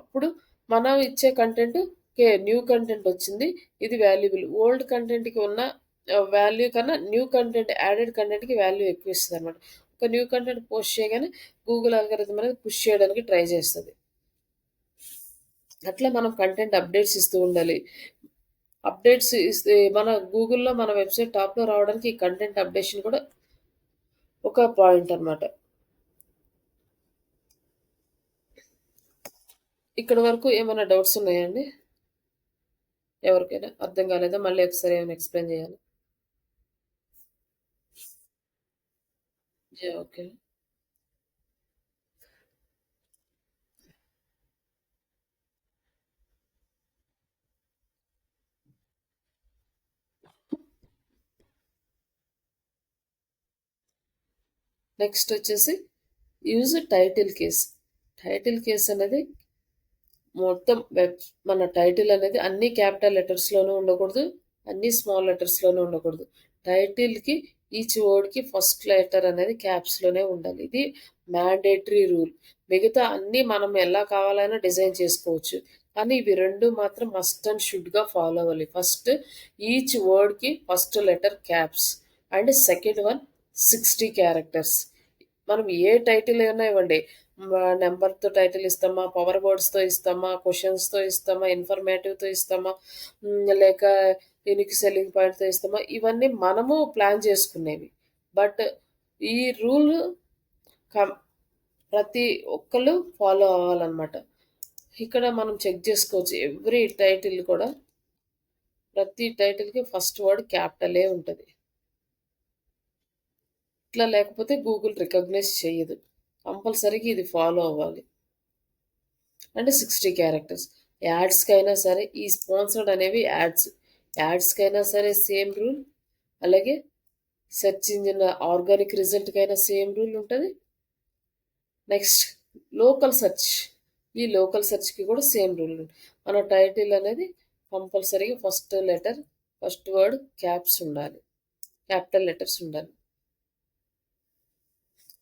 [SPEAKER 1] అప్పుడు మనం ఇచ్చే కంటెంట్ ఓకే. న్యూ కంటెంట్ వచ్చింది. ఇది వాల్యుబుల్. ఓల్డ్ కంటెంట్‌కి ఉన్న వాల్యూ కన్నా న్యూ కంటెంట్ యాడెడ్ కంటెంట్‌కి వాల్యూ ఎక్కువిస్తదనమాట. ఒక న్యూ కంటెంట్ పోస్ట్ చేయగానే గూగుల్ అల్గారిథం అనేది పుష్ చేయడానికి ట్రై చేస్తది. అట్లా మనం కంటెంట్ అప్డేట్స్ ఇస్తూ ఉండాలి. అప్డేట్స్ ఇస్తే మన గూగుల్‌లో మన వెబ్‌సైట్ టాప్‌లో రావడానికి ఈ కంటెంట్ అప్డేషన్ కూడా ఒక పాయింట్ అన్నమాట. ఇక్కడి వరకు ఏమైనా డౌట్స్ ఉన్నాయా అండి? ఎవరికైనా అర్థం కాలేదా? మళ్ళీ ఒకసారి ఏమైనా ఎక్స్‌ప్లెయిన్ చేయాలా? యాహ్! ఓకే. నెక్స్ట్ వచ్చేసి use title case. Title case అనేది మొత్తం మన టైటిల్ అనేది అన్ని క్యాపిటల్ లెటర్స్‌లోనూ ఉండకూడదు. అన్ని స్మాల్ లెటర్స్‌లోనూ ఉండకూడదు. టైటిల్‌కి ఈచ్ వర్డ్‌కి ఫస్ట్ లెటర్ అనేది క్యాప్స్‌లోనే ఉండాలి. ఇది మ్యాండేటరీ రూల్. మిగతా అన్నీ మనం ఎలా కావాలైనా డిజైన్ చేసుకోవచ్చు. కానీ ఇవి 2 మాత్రం మస్ట్ అండ్ షుడ్‌గా ఫాలో అవ్వాలి. ఫస్ట్ ఈచ్ వర్డ్‌కి first letter caps and second one 60 characters. మనం ఏ టైటిల్ అయినా ఇవ్వండి. నంబర్‌తో టైటిల్ ఇస్తామా? పవర్ వర్డ్స్‌తో ఇస్తామా? క్వెషన్స్‌తో ఇస్తామా? ఇన్ఫర్మేటివ్‌తో ఇస్తామా? లేక యూనిక్ సెల్లింగ్ పాయింట్‌తో ఇస్తామా? ఇవన్నీ మనము ప్లాన్ చేసుకునేవి. బట్ ఈ రూల్ కం ప్రతి ఒక్కళ్ళు ఫాలో అవ్వాలనమాట. ఇక్కడ మనం చెక్ చేసుకోవచ్చు. ఎవ్రీ టైటిల్ కూడా ప్రతి టైటిల్‌కి ఫస్ట్ వర్డ్ క్యాపిటలే ఉంటది. ఇట్లా లేకపోతే గూగుల్ రికగ్నైజ్ చెయ్యదు. కంపల్సరీగా ఇది ఫాలో అవ్వాలి. అంటే 60 క్యారెక్టర్స్. యాడ్స్‌కైనా సరే ఈ స్పాన్సర్డ్ అనేవి యాడ్స్. యాడ్స్‌కైనా సరే సేమ్ రూల్. అలాగే సెర్చ్ ఇంజిన్ ఆర్గానిక్ రిజల్ట్‌కైనా సేమ్ రూల్ ఉంటది. Next local search. ఈ లోకల్ సెర్చ్‌కి కూడా సేమ్ రూల్ ఉంది. మన టైటిల్ అనేది కంపల్సరీగా first letter, first word caps ఉండాలి. క్యాపిటల్ లెటర్స్ ఉండాలి.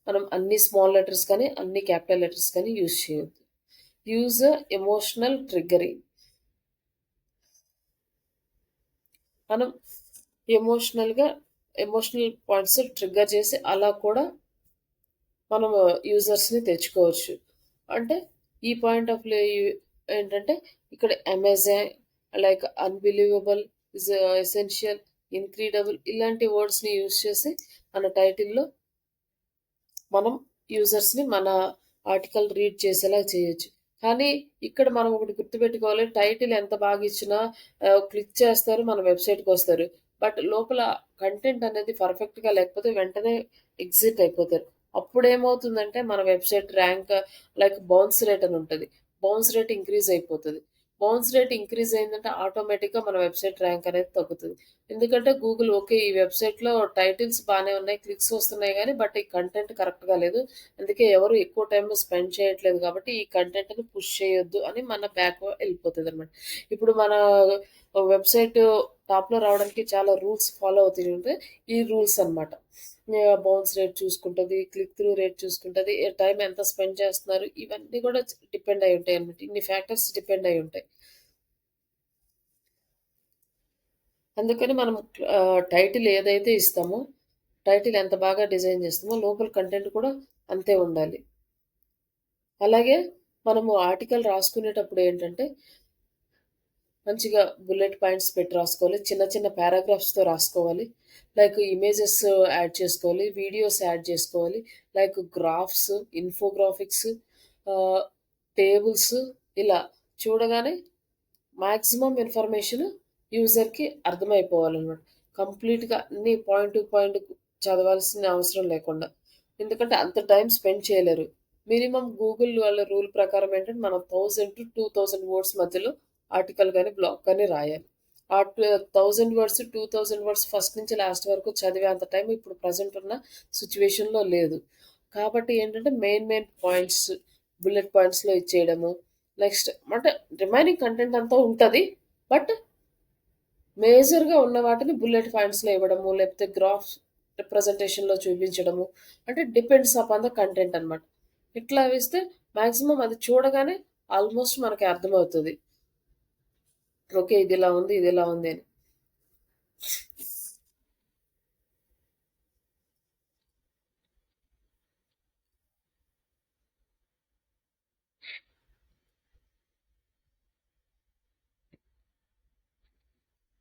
[SPEAKER 1] మనం అన్ని స్మాల్ లెటర్స్ కానీ, అన్ని క్యాపిటల్ లెటర్స్ కానీ యూజ్ చేయొద్దు. Use emotional triggering. మనం ఎమోషనల్‌గా ఎమోషనల్ పాయింట్స్ ట్రిగ్గర్ చేసి అలా కూడా మనము యూజర్స్‌ని తెచ్చుకోవచ్చు. అంటే ఈ పాయింట్ ఆఫ్ ఏంటంటే ఇక్కడ Amazon, like unbelievable, is essential, incredible ఇలాంటి వర్డ్స్‌ని యూజ్ చేసి మన టైటిల్‌లో మనం యూజర్స్‌ని మన ఆర్టికల్ రీడ్ చేసేలా చేయొచ్చు. కానీ ఇక్కడ మనం ఒకటి గుర్తుపెట్టుకోవాలి. టైటిల్ ఎంత బాగా ఇచ్చినా క్లిక్ చేస్తారు. మన వెబ్‌సైట్‌కొస్తారు. బట్ లోపల కంటెంట్ అనేది పర్ఫెక్ట్‌గా లేకపోతే వెంటనే ఎగ్జిట్ అయిపోతారు. అప్పుడేమవుతుందంటే మన website rank like bounce rate అని ఉంటది. బౌన్స్ రేట్ ఇంక్రీజ్ అయిపోతది. బౌన్స్ రేట్ ఇంక్రీజ్ అయిందంటే ఆటోమేటిక్‌గా మన వెబ్‌సైట్ ర్యాంక్ అనేది తగ్గుతది. ఎందుకంటే గూగుల్ ఓకే. ఈ వెబ్‌సైట్‌లో టైటిల్స్ బానే ఉన్నాయి. క్లిక్స్ వస్తున్నాయి గానీ, బట్ ఈ కంటెంట్ కరెక్ట్‌గా లేదు. అందుకే ఎవరు ఎక్కువ టైమ్ స్పెండ్ చేయట్లేదు కాబట్టి, ఈ కంటెంట్‌ని పుష్ చేయొద్దు అని మన బ్యాక్ ఎళ్ళిపోతదనమాట. ఇప్పుడు మన వెబ్‌సైట్ టాప్‌లో రావడానికి చాలా రూల్స్ ఫాలో అవుతుంటే, ఈ రూల్స్ అనమాట. బౌన్స్ రేట్ చూసుకుంటది, క్లిక్ త్రూ రేట్ చూసుకుంటది, టైమ్ ఎంత స్పెండ్ చేస్తున్నారు, ఇవన్నీ కూడా డిపెండ్ అయ్యి ఉంటాయనమాట. ఇన్ని ఫ్యాక్టర్స్ డిపెండ్ అయ్యి ఉంటాయి. అందుకని మనం టైటిల్ ఏదైతే ఇస్తామో, టైటిల్ ఎంత బాగా డిజైన్ చేస్తామో, లోపల కంటెంట్ కూడా అంతే ఉండాలి. అలాగే మనము ఆర్టికల్ రాసుకునేటప్పుడు ఏంటంటే, మంచిగా బుల్లెట్ పాయింట్స్ పెట్టి రాసుకోవాలి. చిన్న చిన్న పారాగ్రాఫ్స్‌తో రాసుకోవాలి. లైక్ ఇమేజెస్ యాడ్ చేసుకోవాలి. వీడియోస్ యాడ్ చేసుకోవాలి. లైక్ గ్రాఫ్స్, ఇన్ఫోగ్రాఫిక్స్, ఆహ్, టేబుల్స్ ఇలా చూడగానే మాక్సిమం ఇన్ఫర్మేషన్ యూజర్‌కి అర్థమైపోవాలనమాట. కంప్లీట్‌గా అన్నీ పాయింట్ టు పాయింట్ చదవాల్సిన అవసరం లేకుండా. ఎందుకంటే అంత టైం స్పెండ్ చేయలేరు. మినిమమ్ గూగుల్ వాళ్ళ రూల్ ప్రకారం ఏంటంటే మనం 1000-2000 వర్డ్స్ మధ్యలో ఆర్టికల్ గాని, బ్లాగ్ గాని రాయాలి. ఆ 1000 వర్డ్స్, 2000 వర్డ్స్ ఫస్ట్ నుంచి లాస్ట్ వరకు చదివే అంత టైం ఇప్పుడు ప్రెజెంట్ ఉన్న సిట్యుయేషన్‌లో లేదు. కాబట్టి ఏంటంటే మెయిన్ పాయింట్స్ బుల్లెట్ పాయింట్స్‌లో ఇచ్చేయడము. నెక్స్ట్ అంటే రిమైనింగ్ కంటెంట్ అంతా ఉంటది. బట్ మేజర్‌గా ఉన్న వాటిని బుల్లెట్ పాయింట్స్‌లో ఇవ్వడము, లేకపోతే గ్రాఫ్స్ రిప్రజెంటేషన్‌లో చూపించడము. అంటే డిపెండ్స్ అపాన్ ద కంటెంట్ అనమాట. ఇట్లా వేస్తే మాక్సిమం అది చూడగానే ఆల్మోస్ట్ మనకి అర్థమవుతది. ఓకే. ఇదిలా ఉంది, ఇదిలా ఉంది అని.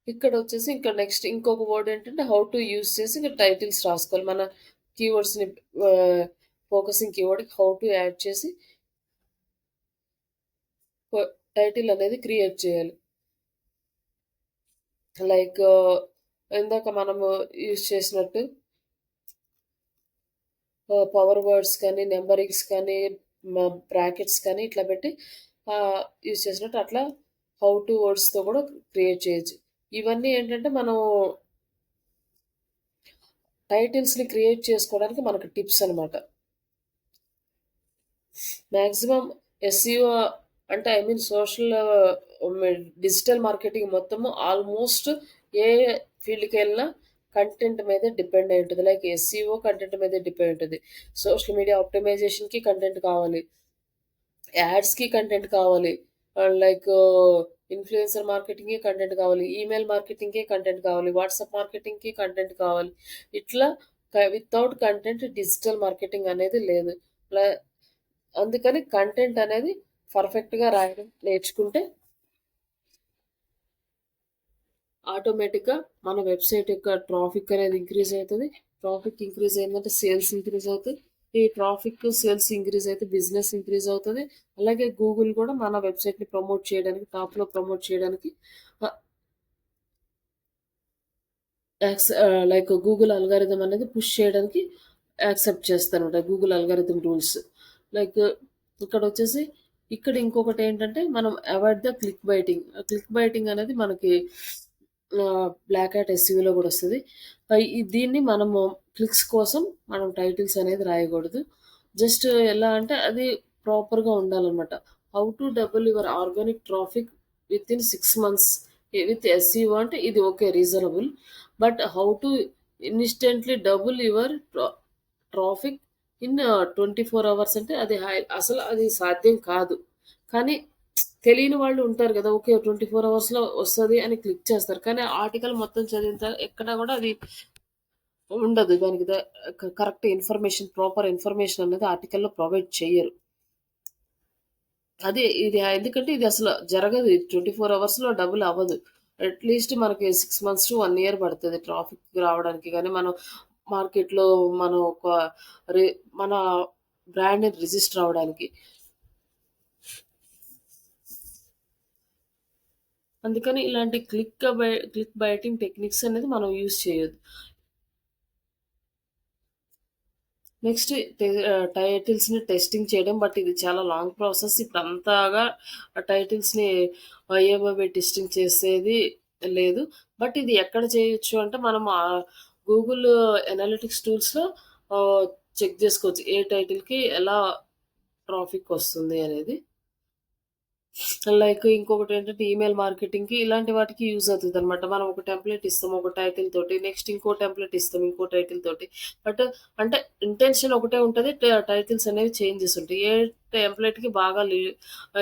[SPEAKER 1] ఇక్కడొచ్చేసి ఇంకా నెక్స్ట్ ఇంకొక వర్డ్ ఏంటంటే హౌ టు యూజ్ చేసి ఇంక టైటిల్స్ రాసుకోవాలి. మన కీవర్డ్స్‌ని ఫోకసింగ్ కీవర్డ్‌కి హౌ టు యాడ్ చేసి ఫ టైటిల్ అనేది క్రియేట్ చేయాలి. లైక్ ఇందాక మనము యూజ్ చేసినట్టు పవర్ వర్డ్స్ కానీ, నంబరింగ్స్ కానీ, బ్రాకెట్స్ కానీ ఇట్లా పెట్టి యూజ్ చేసినట్టు అట్లా హౌ టు వర్డ్స్‌తో కూడా క్రియేట్ చేయొచ్చు. ఇవన్నీ ఏంటంటే మనం టైటిల్స్‌ని క్రియేట్ చేసుకోవడానికి మనకు టిప్స్ అనమాట. మాక్సిమం ఎస్‌ఈఓ అంటే I mean social digital marketing మొత్తము ఆల్మోస్ట్ ఏ ఫీల్డ్‌కెళ్ళినా కంటెంట్ మీదే డిపెండ్ అయి ఉంటది. లైక్ ఎస్‌ఈఓ కంటెంట్ మీదే డిపెండ్ ఉంటది. సోషల్ మీడియా ఆప్టిమైజేషన్‌కి కంటెంట్ కావాలి. యాడ్స్‌కి కంటెంట్ కావాలి. లైక్ ఇన్‌ఫ్లుయెన్సర్ మార్కెటింగ్‌కి కంటెంట్ కావాలి. ఈమెయిల్ మార్కెటింగ్‌కి కంటెంట్ కావాలి. వాట్సాప్ మార్కెటింగ్‌కి కంటెంట్ కావాలి. ఇట్లా వితౌట్ కంటెంట్ డిజిటల్ మార్కెటింగ్ అనేది లేదు. ల అందుకని కంటెంట్ అనేది పర్ఫెక్ట్‌గా రాయడం నేర్చుకుంటే ఆటోమేటిక్‌గా మన వెబ్‌సైట్ యొక్క ట్రాఫిక్ అనేది ఇంక్రీజ్ అయితది. ట్రాఫిక్ ఇంక్రీజ్ అయిందంటే సేల్స్ ఇంక్రీజ్ అవుతాయి. ఈ ట్రాఫిక్, సేల్స్ ఇంక్రీజ్ అయితే బిజినెస్ ఇంక్రీజ్ అవుతది. అలాగే గూగుల్ కూడా మన వెబ్‌సైట్‌ని ప్రమోట్ చేయడానికి టాప్‌లో ప్రమోట్ చేయడానికి ఆహ్, లైక్ గూగుల్ అల్గారిథం అనేది పుష్ చేయడానికి యాక్సెప్ట్ చేస్తారనమాట. Google algorithm rules. లైక్ ఇక్కడొచ్చేసి ఇక్కడ ఇంకొకటేంటంటే మనం avoid the click biting. Click biting అనేది మనకి బ్లాక్ హ్యాట్ ఎస్‌ఈఓలో గూడా ఒస్తది. దీన్ని మనము క్లిక్స్ కోసం మనం టైటిల్స్ అనేది రాయగూడదు. జస్ట్ ఎలా అంటే అది ప్రాపర్‌గా ఉండాలనమాట. How to double your organic traffic within 6 months with SEO అంటే ఇది okay reasonable. But how to instantly double your traffic in 24 hours అంటే అది అసలు అది సాధ్యం కాదు. కానీ తెలియని వాళ్ళు ఉంటారు గదా! ఓకే. 24 అవర్స్‌లో వస్తది అని క్లిక్ చేస్తారు. కానీ ఆర్టికల్ మొత్తం చదివిన ఎక్కడ గూడా అది ఉండదు. దానికి కరెక్ట్ ఇన్ఫర్మేషన్, ప్రాపర్ ఇన్ఫర్మేషన్ అనేది ఆర్టికల్‌లో ప్రొవైడ్ చెయ్యరు. అదే ఇది ఎందుకంటే ఇది అసలు జరగదు. 24 అవర్స్‌లో డబుల్ అవ్వదు. అట్‌లీస్ట్ మనకి 6 మంత్స్ టు 1 ఇయర్ పడతది ట్రాఫిక్ రావడానికి గానీ, మనం మార్కెట్‌లో మనం ఒక రి మన బ్రాండ్‌ని రిజిస్టర్ అవ్వడానికి. అందుకని ఇలాంటి క్లిక్ బైటింగ్ టెక్నిక్స్ అనేది మనం యూజ్ చేయొద్దు. నెక్స్ట్ టైటిల్స్‌ని టెస్టింగ్ చేయడం. బట్ ఇది చాలా లాంగ్ ప్రాసెస్. ఇప్పుడు అంతగా ఆ టైటిల్స్‌ని ఏవేవి టెస్టింగ్ చేసేది లేదు. బట్ ఇది ఎక్కడ చేయొచ్చు అంటే మనం గూగుల్ అనలిటిక్స్ టూల్స్‌లో ఆహ్, చెక్ జేసుకోవచ్చు. ఏ టైటిల్‌కి ఎలా ట్రాఫిక్ వస్తుంది అనేది. లైక్ ఇంకొకటేంటంటే ఈమెయిల్ మార్కెటింగ్‌కి ఇలాంటి వాటికి యూజ్ అవుతదనమాట. మనం ఒక టెంప్లేట్ ఇస్తాం ఒక టైటిల్ తోటి. నెక్స్ట్ ఇంకో టెంప్లేట్ ఇస్తాం ఇంకో టైటిల్ తోటి. బట్ అంటే ఇంటెన్షన్ ఒకటే ఉంటది. టైటిల్స్ అనేవి చేంజెస్ ఉంటాయి. ఏ టెంప్లేట్‌కి బాగా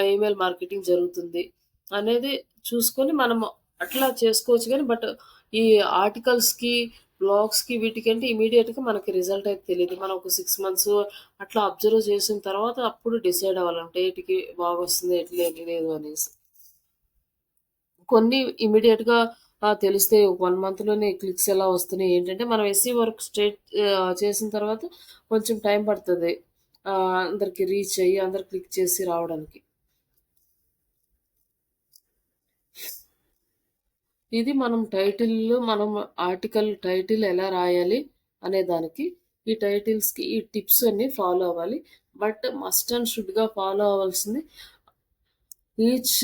[SPEAKER 1] ఈమెయిల్ మార్కెటింగ్ జరుగుతుంది అనేది చూసుకొని మనము అట్లా చేసుకోవచ్చు గానీ, బట్ ఈ ఆర్టికల్స్‌కి, బ్లాగ్స్‌కి వీటికంటే ఇమ్మీడియేట్‌గా మనకి రిజల్ట్ అయితే తెలీదు. మనం ఒక 6 మంత్స్ అట్లా అబ్జర్వ్ చేసిన తర్వాత అప్పుడు డిసైడ్ అవ్వాలంటే ఏటికి బాగొస్తుంది, ఎటు లేదు అనేసి. కొన్ని ఇమ్మీడియేట్‌గా తెలిస్తే 1 మంత్‌లోనే క్లిక్స్ ఎలా వస్తున్నాయి ఏంటంటే, మనం ఎస్ఈ వర్క్ చేసిన తర్వాత కొంచెం టైం పడతది. అందరికి రీచ్ అయ్యి, అందరు క్లిక్ చేసి రావడానికి. ఇది మనం ఆర్టికల్ టైటిల్ ఎలా రాయాలి అనే దానికి, ఈ టైటిల్స్‌కి ఈ టిప్స్ అన్నీ ఫాలో అవ్వాలి. బట్ మస్ట్ అండ్ షుడ్‌గా ఫాలో అవ్వాల్సింది ఈచ్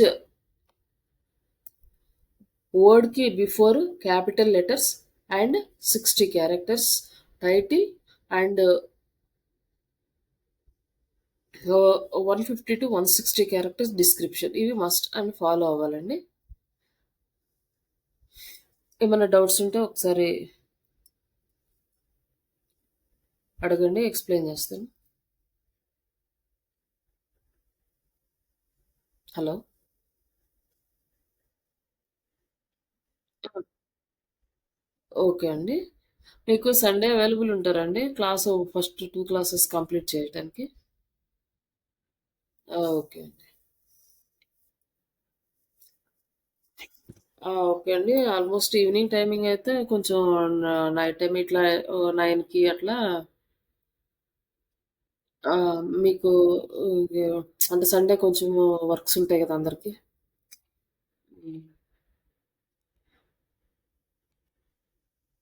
[SPEAKER 1] వర్డ్‌కి before capital letters and 60 characters title and 150-160 characters description. ఇవి మస్ట్ అండ్ ఫాలో అవ్వాలండి. ఏమైనా డౌట్స్ ఉంటే ఒకసారి అడగండి. ఎక్స్‌ప్లెయిన్ చేస్తాను. హలో! ఓకే అండి. మీకు సండే అవైలబుల్ ఉంటారా అండి? ఫస్ట్ 2 క్లాసెస్ కంప్లీట్ చేయటానికి? ఓకే అండి. ఓకే అండి. ఆల్‌మోస్ట్ ఈవినింగ్ టైమింగ్ అయితే కొంచెం నైట్ టైమ్ ఇట్లా 9కి అట్లా మీకు ఇది అంటే సండే కొంచెం వర్క్స్ ఉంటాయి కదా అందరికి.